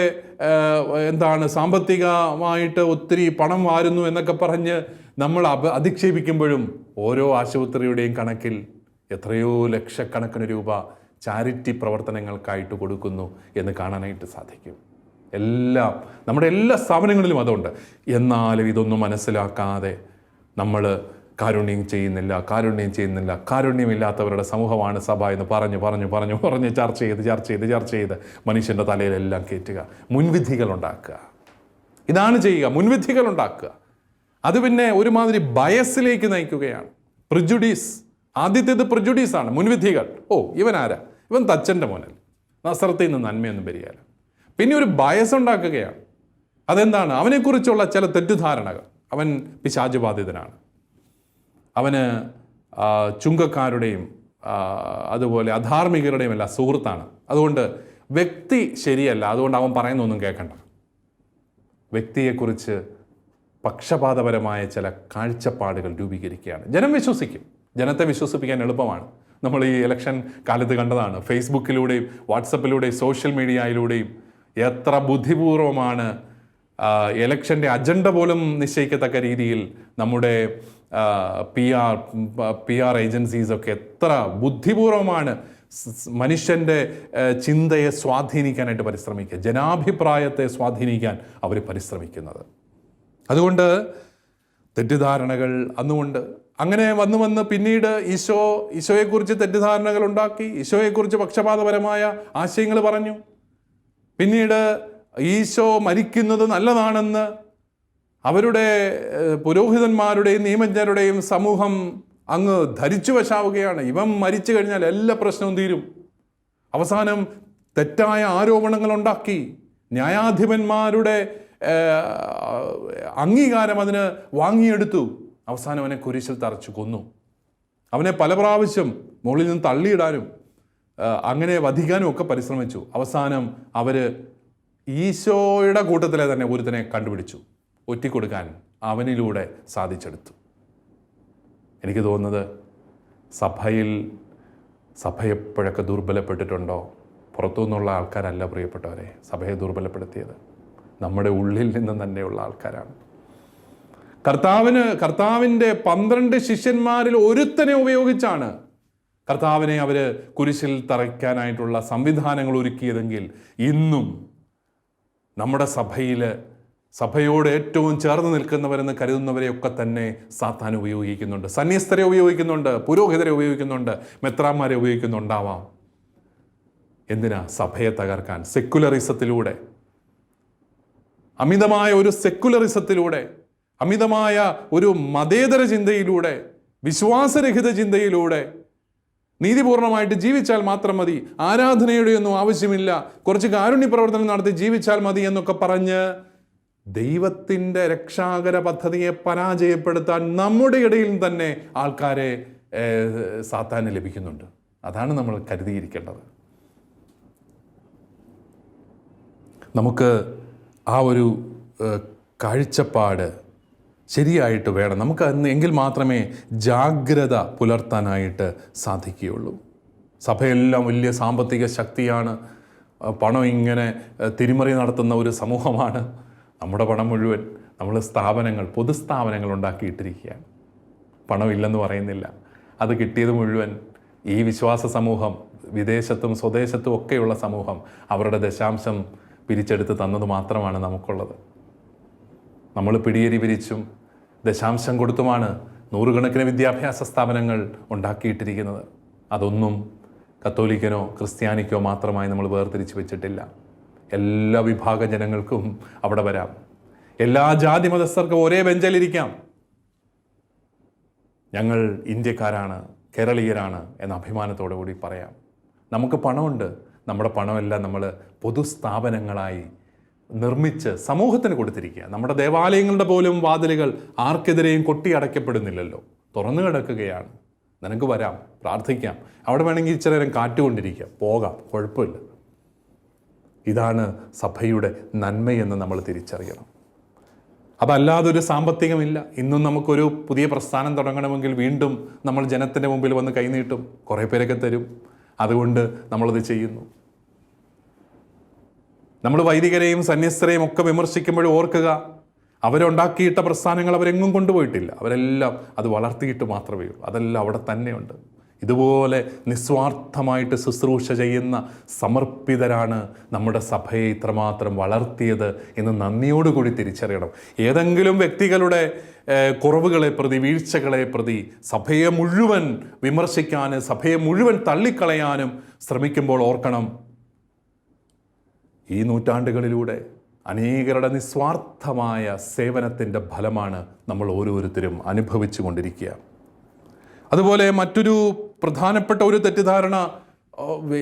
സാമ്പത്തികമായിട്ട് ഒത്തിരി പണം വാരുന്നു എന്നൊക്കെ പറഞ്ഞ് നമ്മൾ അധിക്ഷേപിക്കുമ്പോഴും ഓരോ ആശുപത്രിയുടെയും കണക്കിൽ എത്രയോ ലക്ഷക്കണക്കിന് രൂപ ചാരിറ്റി പ്രവർത്തനങ്ങൾക്കായിട്ട് കൊടുക്കുന്നു എന്ന് കാണാനായിട്ട് സാധിക്കും. നമ്മുടെ എല്ലാ സ്ഥാപനങ്ങളിലും അതുണ്ട്. എന്നാലും ഇതൊന്നും മനസ്സിലാക്കാതെ നമ്മൾ കാരുണ്യം ചെയ്യുന്നില്ല. കാരുണ്യമില്ലാത്തവരുടെ സമൂഹമാണ് സഭ എന്ന് പറഞ്ഞ് ചർച്ച ചെയ്ത് മനുഷ്യൻ്റെ തലയിലെല്ലാം കയറ്റുക, മുൻവിധികൾ ഉണ്ടാക്കുക. ഇതാണ് ചെയ്യുക, മുൻവിധികൾ ഉണ്ടാക്കുക. അത് പിന്നെ ഒരുമാതിരി ബയസിലേക്ക് നയിക്കുകയാണ്. പ്രിജുഡീസ്, ആദ്യത്തേത് പ്രിജുഡീസാണ്, മുൻവിധികൾ. ഇവൻ ആരാ? ഇവൻ തച്ചൻ്റെ മോനൽ, നസറത്തിൽ നിന്ന് നന്മയൊന്നും വരികയില്ല. പിന്നെ ഒരു ബയസ് ഉണ്ടാക്കുകയാണ്. അതെന്താണ്? അവനെക്കുറിച്ചുള്ള ചില തെറ്റിദ്ധാരണകൾ. അവൻ പിശാചുബാധിതനാണ്, അവന് ചുങ്കക്കാരുടെയും അതുപോലെ അധാർമികരുടെയും എല്ലാം സുഹൃത്താണ്, അതുകൊണ്ട് വ്യക്തി ശരിയല്ല, അതുകൊണ്ട് അവൻ പറയുന്നൊന്നും കേൾക്കണ്ട. വ്യക്തിയെക്കുറിച്ച് പക്ഷപാതപരമായ ചില കാഴ്ചപ്പാടുകൾ രൂപീകരിക്കുകയാണ്. ജനം വിശ്വസിക്കും. ജനത്തെ വിശ്വസിപ്പിക്കാൻ എളുപ്പമാണ്. നമ്മൾ ഈ ഇലക്ഷൻ കാലത്ത് കണ്ടതാണ്. ഫേസ്ബുക്കിലൂടെയും വാട്സപ്പിലൂടെയും സോഷ്യൽ മീഡിയയിലൂടെയും എത്ര ബുദ്ധിപൂർവമാണ് ഇലക്ഷൻ്റെ അജണ്ട പോലും നിശ്ചയിക്കത്തക്ക രീതിയിൽ നമ്മുടെ പി ആർ ഏജൻസീസൊക്കെ എത്ര ബുദ്ധിപൂർവമാണ് മനുഷ്യൻ്റെ ചിന്തയെ സ്വാധീനിക്കാനായിട്ട് പരിശ്രമിക്കുക, ജനാഭിപ്രായത്തെ സ്വാധീനിക്കാൻ അവർ പരിശ്രമിക്കുന്നത്. അതുകൊണ്ട് തെറ്റിദ്ധാരണകൾ അന്നുകൊണ്ട് അങ്ങനെ വന്ന് പിന്നീട് ഈശോയെക്കുറിച്ച് തെറ്റിദ്ധാരണകൾ ഉണ്ടാക്കി, ഈശോയെക്കുറിച്ച് പക്ഷപാതപരമായ ആശയങ്ങൾ പറഞ്ഞു. പിന്നീട് ഈശോ മരിക്കുന്നത് നല്ലതാണെന്ന് അവരുടെ പുരോഹിതന്മാരുടെയും നിയമജ്ഞരുടെയും സമൂഹം അങ്ങ് ധരിച്ചു വശാവുകയാണ്. ഇവൻ മരിച്ചു കഴിഞ്ഞാൽ എല്ലാ പ്രശ്നവും തീരും. അവസാനം തെറ്റായ ആരോപണങ്ങൾ ഉണ്ടാക്കി, ന്യായാധിപന്മാരുടെ അംഗീകാരം അതിന് വാങ്ങിയെടുത്തു. അവസാനം അവനെ കുരിശിൽ തറച്ചു കൊന്നു. അവനെ പല പ്രാവശ്യം മുകളിൽ നിന്ന് തള്ളിയിടാനും അങ്ങനെ വധിക്കാനും ഒക്കെ പരിശ്രമിച്ചു. അവസാനം അവർ ഈശോയുടെ കൂട്ടത്തിലെ തന്നെ ഒരുത്തനെ കണ്ടുപിടിച്ചു, ഒറ്റിക്കൊടുക്കാൻ അവനിലൂടെ സാധിച്ചെടുത്തു. എനിക്ക് തോന്നുന്നത് സഭ എപ്പോഴൊക്കെ ദുർബലപ്പെട്ടിട്ടുണ്ടോ, പുറത്തുനിന്നുള്ള ആൾക്കാരല്ല പ്രിയപ്പെട്ടവരെ സഭയെ ദുർബലപ്പെടുത്തിയത്, നമ്മുടെ ഉള്ളിൽ നിന്ന് തന്നെയുള്ള ആൾക്കാരാണ്. കർത്താവിൻ്റെ 12 ശിഷ്യന്മാരിൽ ഒരുത്തനെ ഉപയോഗിച്ചാണ് കർത്താവിനെ അവർ കുരിശിൽ തറയ്ക്കാനായിട്ടുള്ള സംവിധാനങ്ങൾ ഒരുക്കിയതെങ്കിൽ ഇന്നും നമ്മുടെ സഭയോട് ഏറ്റവും ചേർന്ന് നിൽക്കുന്നവരെന്ന് കരുതുന്നവരെയൊക്കെ തന്നെ സാത്താൻ ഉപയോഗിക്കുന്നുണ്ട്. സന്യസ്തരെ ഉപയോഗിക്കുന്നുണ്ട്, പുരോഹിതരെ ഉപയോഗിക്കുന്നുണ്ട്, മെത്രാന്മാരെ ഉപയോഗിക്കുന്നുണ്ടാവാം. എന്തിനാ? സഭയെ തകർക്കാൻ. സെക്കുലറിസത്തിലൂടെ, അമിതമായ ഒരു സെക്കുലറിസത്തിലൂടെ, അമിതമായ ഒരു മതേതര ചിന്തയിലൂടെ, വിശ്വാസരഹിത ചിന്തയിലൂടെ, നീതിപൂർണമായിട്ട് ജീവിച്ചാൽ മാത്രം മതി, ആരാധനയുടെ ഒന്നും ആവശ്യമില്ല, കുറച്ച് കാരുണ്യ പ്രവർത്തനം നടത്തി ജീവിച്ചാൽ മതി എന്നൊക്കെ പറഞ്ഞ് ദൈവത്തിൻ്റെ രക്ഷാകര പദ്ധതിയെ പരാജയപ്പെടുത്താൻ നമ്മുടെ ഇടയിൽ തന്നെ ആൾക്കാരെ സാത്താന് ലഭിക്കുന്നുണ്ട്. അതാണ് നമ്മൾ കരുതിയിരിക്കേണ്ടത്. നമുക്ക് ആ ഒരു കാഴ്ചപ്പാട് ശരിയായിട്ട് വേണം. നമുക്ക് എങ്കിൽ മാത്രമേ ജാഗ്രത പുലർത്താനായിട്ട് സാധിക്കുകയുള്ളൂ. സഭയെല്ലാം വലിയ സാമ്പത്തിക ശക്തിയാണ്, പണം ഇങ്ങനെ തിരിമറി നടത്തുന്ന ഒരു സമൂഹമാണ്. നമ്മുടെ പണം മുഴുവൻ നമ്മൾ പൊതുസ്ഥാപനങ്ങൾ ഉണ്ടാക്കിയിട്ടിരിക്കുകയാണ്. പണമില്ലെന്ന് പറയുന്നില്ല, അത് കിട്ടിയത് മുഴുവൻ ഈ വിശ്വാസ സമൂഹം, വിദേശത്തും സ്വദേശത്തും ഒക്കെയുള്ള സമൂഹം അവരുടെ ദശാംശം പിരിച്ചെടുത്ത് തന്നത് മാത്രമാണ് നമുക്കുള്ളത്. നമ്മൾ പിടിയേരി പിരിച്ചും ദശാംശം കൊടുത്തുമാണ് നൂറുകണക്കിന് വിദ്യാഭ്യാസ സ്ഥാപനങ്ങൾ ഉണ്ടാക്കിയിട്ടിരിക്കുന്നത്. അതൊന്നും കത്തോലിക്കനോ ക്രിസ്ത്യാനിക്കോ മാത്രമായി നമ്മൾ വേർതിരിച്ച് വെച്ചിട്ടില്ല. എല്ലാ വിഭാഗ ജനങ്ങൾക്കും അവിടെ വരാം. എല്ലാ ജാതി മതസ്ഥർക്കും ഒരേ ബെഞ്ചിലിരിക്കാം. ഞങ്ങൾ ഇന്ത്യക്കാരാണ്, കേരളീയരാണ് എന്ന അഭിമാനത്തോടു കൂടി പറയാം. നമുക്ക് പണമുണ്ട്, നമ്മുടെ പണമെല്ലാം നമ്മൾ പൊതുസ്ഥാപനങ്ങളായി നിർമ്മിച്ച് സമൂഹത്തിന് കൊടുത്തിരിക്കുക. നമ്മുടെ ദേവാലയങ്ങളുടെ പോലും വാതിലുകൾ ആർക്കെതിരെയും കൊട്ടിയടയ്ക്കപ്പെടുന്നില്ലല്ലോ, തുറന്നു കിടക്കുകയാണ്. നിനക്ക് വരാം, പ്രാർത്ഥിക്കാം, അവിടെ വേണമെങ്കിൽ ഇച്ചിരി നേരം കാറ്റുകൊണ്ടിരിക്കാം, പോകാം, കുഴപ്പമില്ല. ഇതാണ് സഭയുടെ നന്മയെന്ന് നമ്മൾ തിരിച്ചറിയണം. അതല്ലാതൊരു സാമ്പത്തികമില്ല. ഇന്നും നമുക്കൊരു പുതിയ പ്രസ്ഥാനം തുടങ്ങണമെങ്കിൽ വീണ്ടും നമ്മൾ ജനത്തിൻ്റെ മുമ്പിൽ വന്ന് കൈനീട്ടും, കുറേ പേരൊക്കെ തരും, അതുകൊണ്ട് നമ്മളത് ചെയ്യുന്നു. നമ്മൾ വൈദികരെയും സന്യസ്തരെയും ഒക്കെ വിമർശിക്കുമ്പോഴും ഓർക്കുക, അവരുണ്ടാക്കിയിട്ട പ്രസ്ഥാനങ്ങൾ അവരെങ്ങും കൊണ്ടുപോയിട്ടില്ല. അവരെല്ലാം അത് വളർത്തിയിട്ട് മാത്രമേ ഉള്ളൂ. അതെല്ലാം അവിടെ തന്നെയുണ്ട്. ഇതുപോലെ നിസ്വാർത്ഥമായിട്ട് ശുശ്രൂഷ ചെയ്യുന്ന സമർപ്പിതരാണ് നമ്മുടെ സഭയെ ഇത്രമാത്രം വളർത്തിയത് എന്ന് നന്ദിയോടുകൂടി തിരിച്ചറിയണം. ഏതെങ്കിലും വ്യക്തികളുടെ കുറവുകളെ പ്രതി, വീഴ്ചകളെ പ്രതി സഭയെ മുഴുവൻ വിമർശിക്കാനും സഭയെ മുഴുവൻ തള്ളിക്കളയാനും ശ്രമിക്കുമ്പോൾ ഓർക്കണം, ഈ നൂറ്റാണ്ടുകളിലൂടെ അനേകരുടെ നിസ്വാർത്ഥമായ സേവനത്തിൻ്റെ ഫലമാണ് നമ്മൾ ഓരോരുത്തരും അനുഭവിച്ചു കൊണ്ടിരിക്കുക. അതുപോലെ മറ്റൊരു പ്രധാനപ്പെട്ട ഒരു തെറ്റിദ്ധാരണ,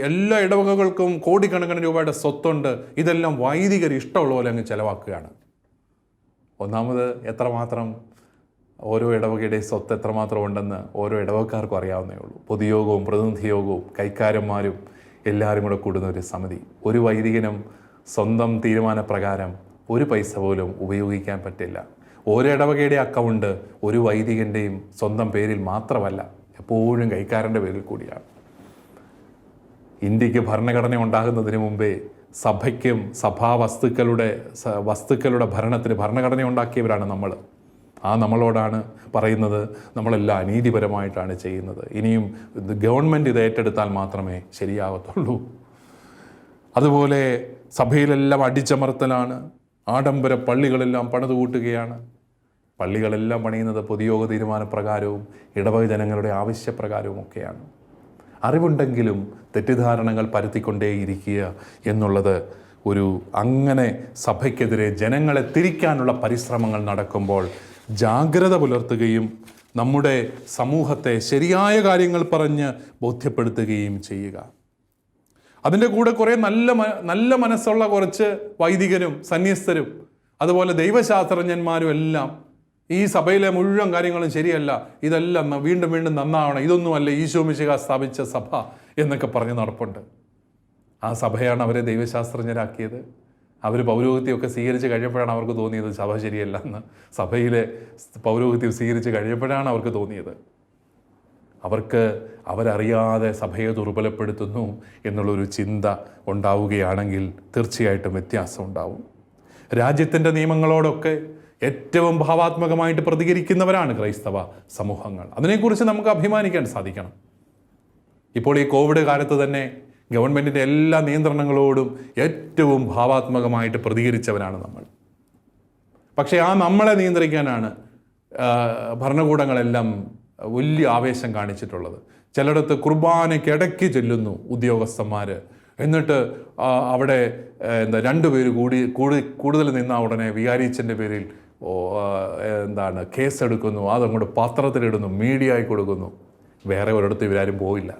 എല്ലാ ഇടവകകൾക്കും കോടിക്കണക്കിന് രൂപയുടെ സ്വത്തുണ്ട്, ഇതെല്ലാം വൈദികർ ഇഷ്ടമുള്ള പോലെ അങ്ങ് ചിലവാക്കുകയാണ്. ഒന്നാമത് എത്രമാത്രം ഓരോ ഇടവകയുടെ സ്വത്ത് എത്രമാത്രം ഉണ്ടെന്ന് ഓരോ ഇടവകക്കാർക്കും അറിയാവുന്നേ ഉള്ളൂ. പൊതുയോഗവും പ്രതിനിധിയോഗവും കൈക്കാരന്മാരും എല്ലാവരും കൂടെ കൂടുന്ന ഒരു സമിതി. ഒരു വൈദികനും സ്വന്തം തീരുമാനപ്രകാരം ഒരു പൈസ പോലും ഉപയോഗിക്കാൻ പറ്റില്ല. ഓരോ ഇടവകയുടെ അക്കൗണ്ട് ഒരു വൈദികൻ്റെയും സ്വന്തം പേരിൽ മാത്രമല്ല, എപ്പോഴും കൈക്കാരൻ്റെ പേരിൽ കൂടിയാണ്. ഇന്ത്യക്ക് ഭരണഘടന ഉണ്ടാകുന്നതിന് മുമ്പേ സഭയ്ക്കും വസ്തുക്കളുടെ ഭരണത്തിന് ഭരണഘടന ഉണ്ടാക്കിയവരാണ് നമ്മൾ. ആ നമ്മളോടാണ് പറയുന്നത് നമ്മളെല്ലാം അനീതിപരമായിട്ടാണ് ചെയ്യുന്നത്. ഇനിയും ഗവൺമെൻറ് ഇത് ഏറ്റെടുത്താൽ മാത്രമേ ശരിയാകത്തുള്ളൂ. അതുപോലെ സഭയിലെല്ലാം അടിച്ചമർത്തലാണ്. ആഡംബര പള്ളികളെല്ലാം പണിത് കൂട്ടുകയാണ്. പള്ളികളെല്ലാം പണിയുന്നത് പൊതുയോഗ തീരുമാനപ്രകാരവും ഇടവക ജനങ്ങളുടെ ആവശ്യപ്രകാരവും ഒക്കെയാണ്. അറിവുണ്ടെങ്കിലും തെറ്റിദ്ധാരണകൾ പരത്തിക്കൊണ്ടേയിരിക്കുക എന്നുള്ളത് അങ്ങനെ സഭയ്ക്കെതിരെ ജനങ്ങളെ തിരിക്കാനുള്ള പരിശ്രമങ്ങൾ നടക്കുമ്പോൾ ജാഗ്രത പുലർത്തുകയും നമ്മുടെ സമൂഹത്തെ ശരിയായ കാര്യങ്ങൾ പറഞ്ഞ് ബോധ്യപ്പെടുത്തുകയും ചെയ്യുക. അതിൻ്റെ കൂടെ കുറേ നല്ല മനസ്സുള്ള കുറച്ച് വൈദികരും സന്യസ്തരും അതുപോലെ ദൈവശാസ്ത്രജ്ഞന്മാരും എല്ലാം ഈ സഭയിലെ മുഴുവൻ കാര്യങ്ങളും ശരിയല്ല, ഇതെല്ലാം വീണ്ടും വീണ്ടും നന്നാവണം, ഇതൊന്നുമല്ല ഈശോ മിശിഹ സ്ഥാപിച്ച സഭ എന്നൊക്കെ പറഞ്ഞ് നടപ്പുണ്ട്. ആ സഭയാണ് അവരെ ദൈവശാസ്ത്രജ്ഞരാക്കിയത്. അവർ പൗരോഹിത്യമൊക്കെ സ്വീകരിച്ച് കഴിഞ്ഞപ്പോഴാണ് അവർക്ക് തോന്നിയത് സഭ ശരിയല്ല എന്ന്. സഭയിലെ പൗരോഹിത്യം സ്വീകരിച്ച് കഴിഞ്ഞപ്പോഴാണ് അവർക്ക് തോന്നിയത്. അവരറിയാതെ സഭയെ ദുർബലപ്പെടുത്തുന്നു എന്നുള്ളൊരു ചിന്ത ഉണ്ടാവുകയാണെങ്കിൽ തീർച്ചയായിട്ടും വ്യത്യാസം ഉണ്ടാവും. രാജ്യത്തിൻ്റെ നിയമങ്ങളോടൊക്കെ ഏറ്റവും ഭാവാത്മകമായിട്ട് പ്രതികരിക്കുന്നവരാണ് ക്രൈസ്തവ സമൂഹങ്ങൾ. അതിനെക്കുറിച്ച് നമുക്ക് അഭിമാനിക്കാൻ സാധിക്കണം. ഇപ്പോൾ ഈ കോവിഡ് കാലത്ത് തന്നെ ഗവൺമെൻറ്റിൻ്റെ എല്ലാ നിയന്ത്രണങ്ങളോടും ഏറ്റവും ഭാവാത്മകമായിട്ട് പ്രതികരിച്ചവരാണ് നമ്മൾ. പക്ഷേ നമ്മളെ നിയന്ത്രിക്കാനാണ് ഭരണകൂടങ്ങളെല്ലാം വലിയ ആവേശം കാണിച്ചിട്ടുള്ളത്. ചിലയിടത്ത് കുർബാനയ്ക്കിടയ്ക്ക് ചെല്ലുന്നു ഉദ്യോഗസ്ഥന്മാർ, എന്നിട്ട് അവിടെ രണ്ടുപേര് കൂടുതൽ നിന്ന ഉടനെ വികാരിച്ചൻ്റെ പേരിൽ കേസെടുക്കുന്നു, അതങ്ങോട്ട് പത്രത്തിലിടുന്നു, മീഡിയയിൽ കൊടുക്കുന്നു. വേറെ ഒരിടത്ത് ഇവരാരും പോയില്ല.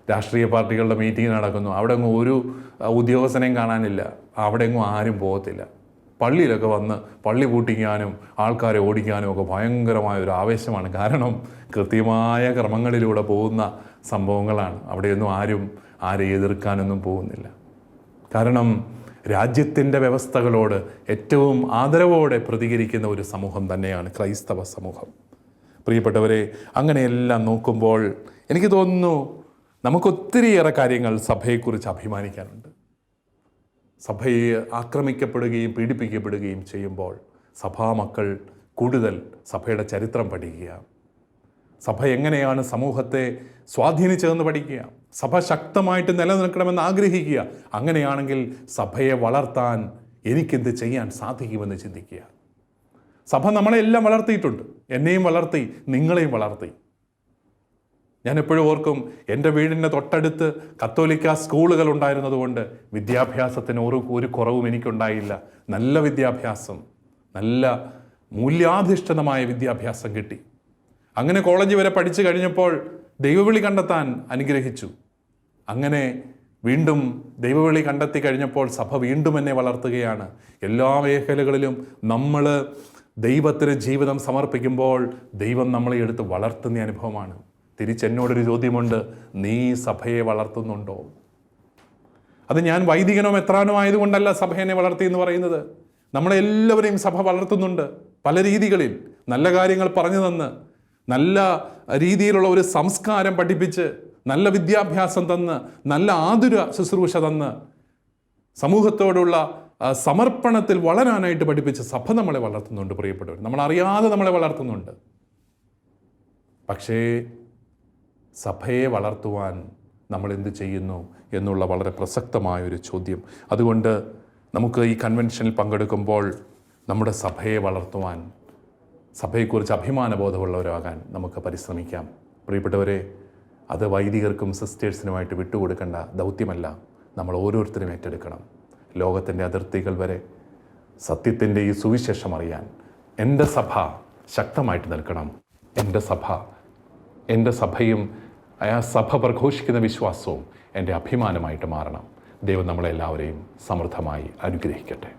രാഷ്ട്രീയ പാർട്ടികളുടെ മീറ്റിംഗ് നടക്കുന്നു, അവിടെ എങ്ങും ഒരു ഉദ്യോഗസ്ഥനെയും കാണാനില്ല, അവിടെ എങ്ങും ആരും പോകത്തില്ല. പള്ളിയിലൊക്കെ വന്ന് പള്ളി പൂട്ടിക്കാനും ആൾക്കാരെ ഓടിക്കാനും ഒക്കെ ഭയങ്കരമായ ഒരു ആവേശമാണ്. കാരണം കൃത്യമായ ക്രമങ്ങളിലൂടെ പോകുന്ന സംഭവങ്ങളാണ്. അവിടെയൊന്നും ആരെ എതിർക്കാനൊന്നും പോകുന്നില്ല. കാരണം രാജ്യത്തിൻ്റെ വ്യവസ്ഥകളോട് ഏറ്റവും ആദരവോടെ പ്രതികരിക്കുന്ന ഒരു സമൂഹം തന്നെയാണ് ക്രൈസ്തവ സമൂഹം. പ്രിയപ്പെട്ടവരെ, അങ്ങനെയെല്ലാം നോക്കുമ്പോൾ എനിക്ക് തോന്നുന്നു നമുക്കൊത്തിരിയേറെ കാര്യങ്ങൾ സഭയെക്കുറിച്ച് അഭിമാനിക്കാനുണ്ട്. സഭയെ ആക്രമിക്കപ്പെടുകയും പീഡിപ്പിക്കപ്പെടുകയും ചെയ്യുമ്പോൾ സഭാമക്കൾ കൂടുതൽ സഭയുടെ ചരിത്രം പഠിക്കുക, സഭ എങ്ങനെയാണ് സമൂഹത്തെ സ്വാധീനിച്ചതെന്ന് പഠിക്കുക, സഭ ശക്തമായിട്ട് നിലനിൽക്കണമെന്ന് ആഗ്രഹിക്കുക. അങ്ങനെയാണെങ്കിൽ സഭയെ വളർത്താൻ എനിക്കെന്ത് ചെയ്യാൻ സാധിക്കുമെന്ന് ചിന്തിക്കുക. സഭ നമ്മളെല്ലാം വളർത്തിയിട്ടുണ്ട്. എന്നെയും വളർത്തി, നിങ്ങളെയും വളർത്തി. ഞാൻ എപ്പോഴും ഓർക്കും, എൻ്റെ വീടിൻ്റെ തൊട്ടടുത്ത് കത്തോലിക്ക സ്കൂളുകൾ ഉണ്ടായിരുന്നതുകൊണ്ട് വിദ്യാഭ്യാസത്തിന് ഒരു കുറവും എനിക്കുണ്ടായില്ല. നല്ല വിദ്യാഭ്യാസം, നല്ല മൂല്യാധിഷ്ഠിതമായ വിദ്യാഭ്യാസം കിട്ടി. അങ്ങനെ കോളേജ് വരെ പഠിച്ചു കഴിഞ്ഞപ്പോൾ ദൈവവിളി കണ്ടെത്താൻ അനുഗ്രഹിച്ചു. അങ്ങനെ വീണ്ടും ദൈവവിളി കണ്ടെത്തി കഴിഞ്ഞപ്പോൾ സഭ വീണ്ടും എന്നെ വളർത്തുകയാണ്. എല്ലാ മേഖലകളിലും നമ്മൾ ദൈവത്തിന് ജീവിതം സമർപ്പിക്കുമ്പോൾ ദൈവം നമ്മളെ എടുത്ത് വളർത്തുന്ന അനുഭവമാണ്. തിരിച്ചെന്നോടൊരു ചോദ്യമുണ്ട്, നീ സഭയെ വളർത്തുന്നുണ്ടോ? അത് ഞാൻ വൈദികനോ മെത്രാനോ ആയതുകൊണ്ടല്ല സഭയെ വളർത്തി എന്ന് പറയുന്നത്. നമ്മളെല്ലാവരെയും സഭ വളർത്തുന്നുണ്ട് പല രീതികളിൽ. നല്ല കാര്യങ്ങൾ പറഞ്ഞു തന്ന്, നല്ല രീതിയിലുള്ള ഒരു സംസ്കാരം പഠിപ്പിച്ച്, നല്ല വിദ്യാഭ്യാസം തന്ന്, നല്ല ആതുര ശുശ്രൂഷ തന്ന്, സമൂഹത്തോടുള്ള സമർപ്പണത്തിൽ വളരാനായിട്ട് പഠിപ്പിച്ച് സഭ നമ്മളെ വളർത്തുന്നുണ്ട്. പ്രിയപ്പെട്ടവർ, നമ്മളറിയാതെ നമ്മളെ വളർത്തുന്നുണ്ട്. പക്ഷേ സഭയെ വളർത്തുവാൻ നമ്മൾ എന്ത് ചെയ്യുന്നു എന്നുള്ള വളരെ പ്രസക്തമായൊരു ചോദ്യം. അതുകൊണ്ട് നമുക്ക് ഈ കൺവെൻഷനിൽ പങ്കെടുക്കുമ്പോൾ നമ്മുടെ സഭയെ വളർത്തുവാൻ, സഭയെക്കുറിച്ച് അഭിമാനബോധമുള്ളവരാകാൻ നമുക്ക് പരിശ്രമിക്കാം. പ്രിയപ്പെട്ടവരെ, അത് വൈദികർക്കും സിസ്റ്റേഴ്സിനുമായിട്ട് വിട്ടുകൊടുക്കേണ്ട ദൗത്യമല്ല, നമ്മൾ ഓരോരുത്തരും ഏറ്റെടുക്കണം. ലോകത്തിൻ്റെ അതിർത്തികൾ വരെ സത്യത്തിൻ്റെ ഈ സുവിശേഷം അറിയാൻ എൻ്റെ സഭ ശക്തമായിട്ട് നിൽക്കണം. എൻ്റെ സഭയും ആ സഭ പ്രഘോഷിക്കുന്ന വിശ്വാസവും എൻ്റെ അഭിമാനമായിട്ട് മാറണം. ദൈവം നമ്മളെല്ലാവരെയും സമൃദ്ധമായി അനുഗ്രഹിക്കട്ടെ.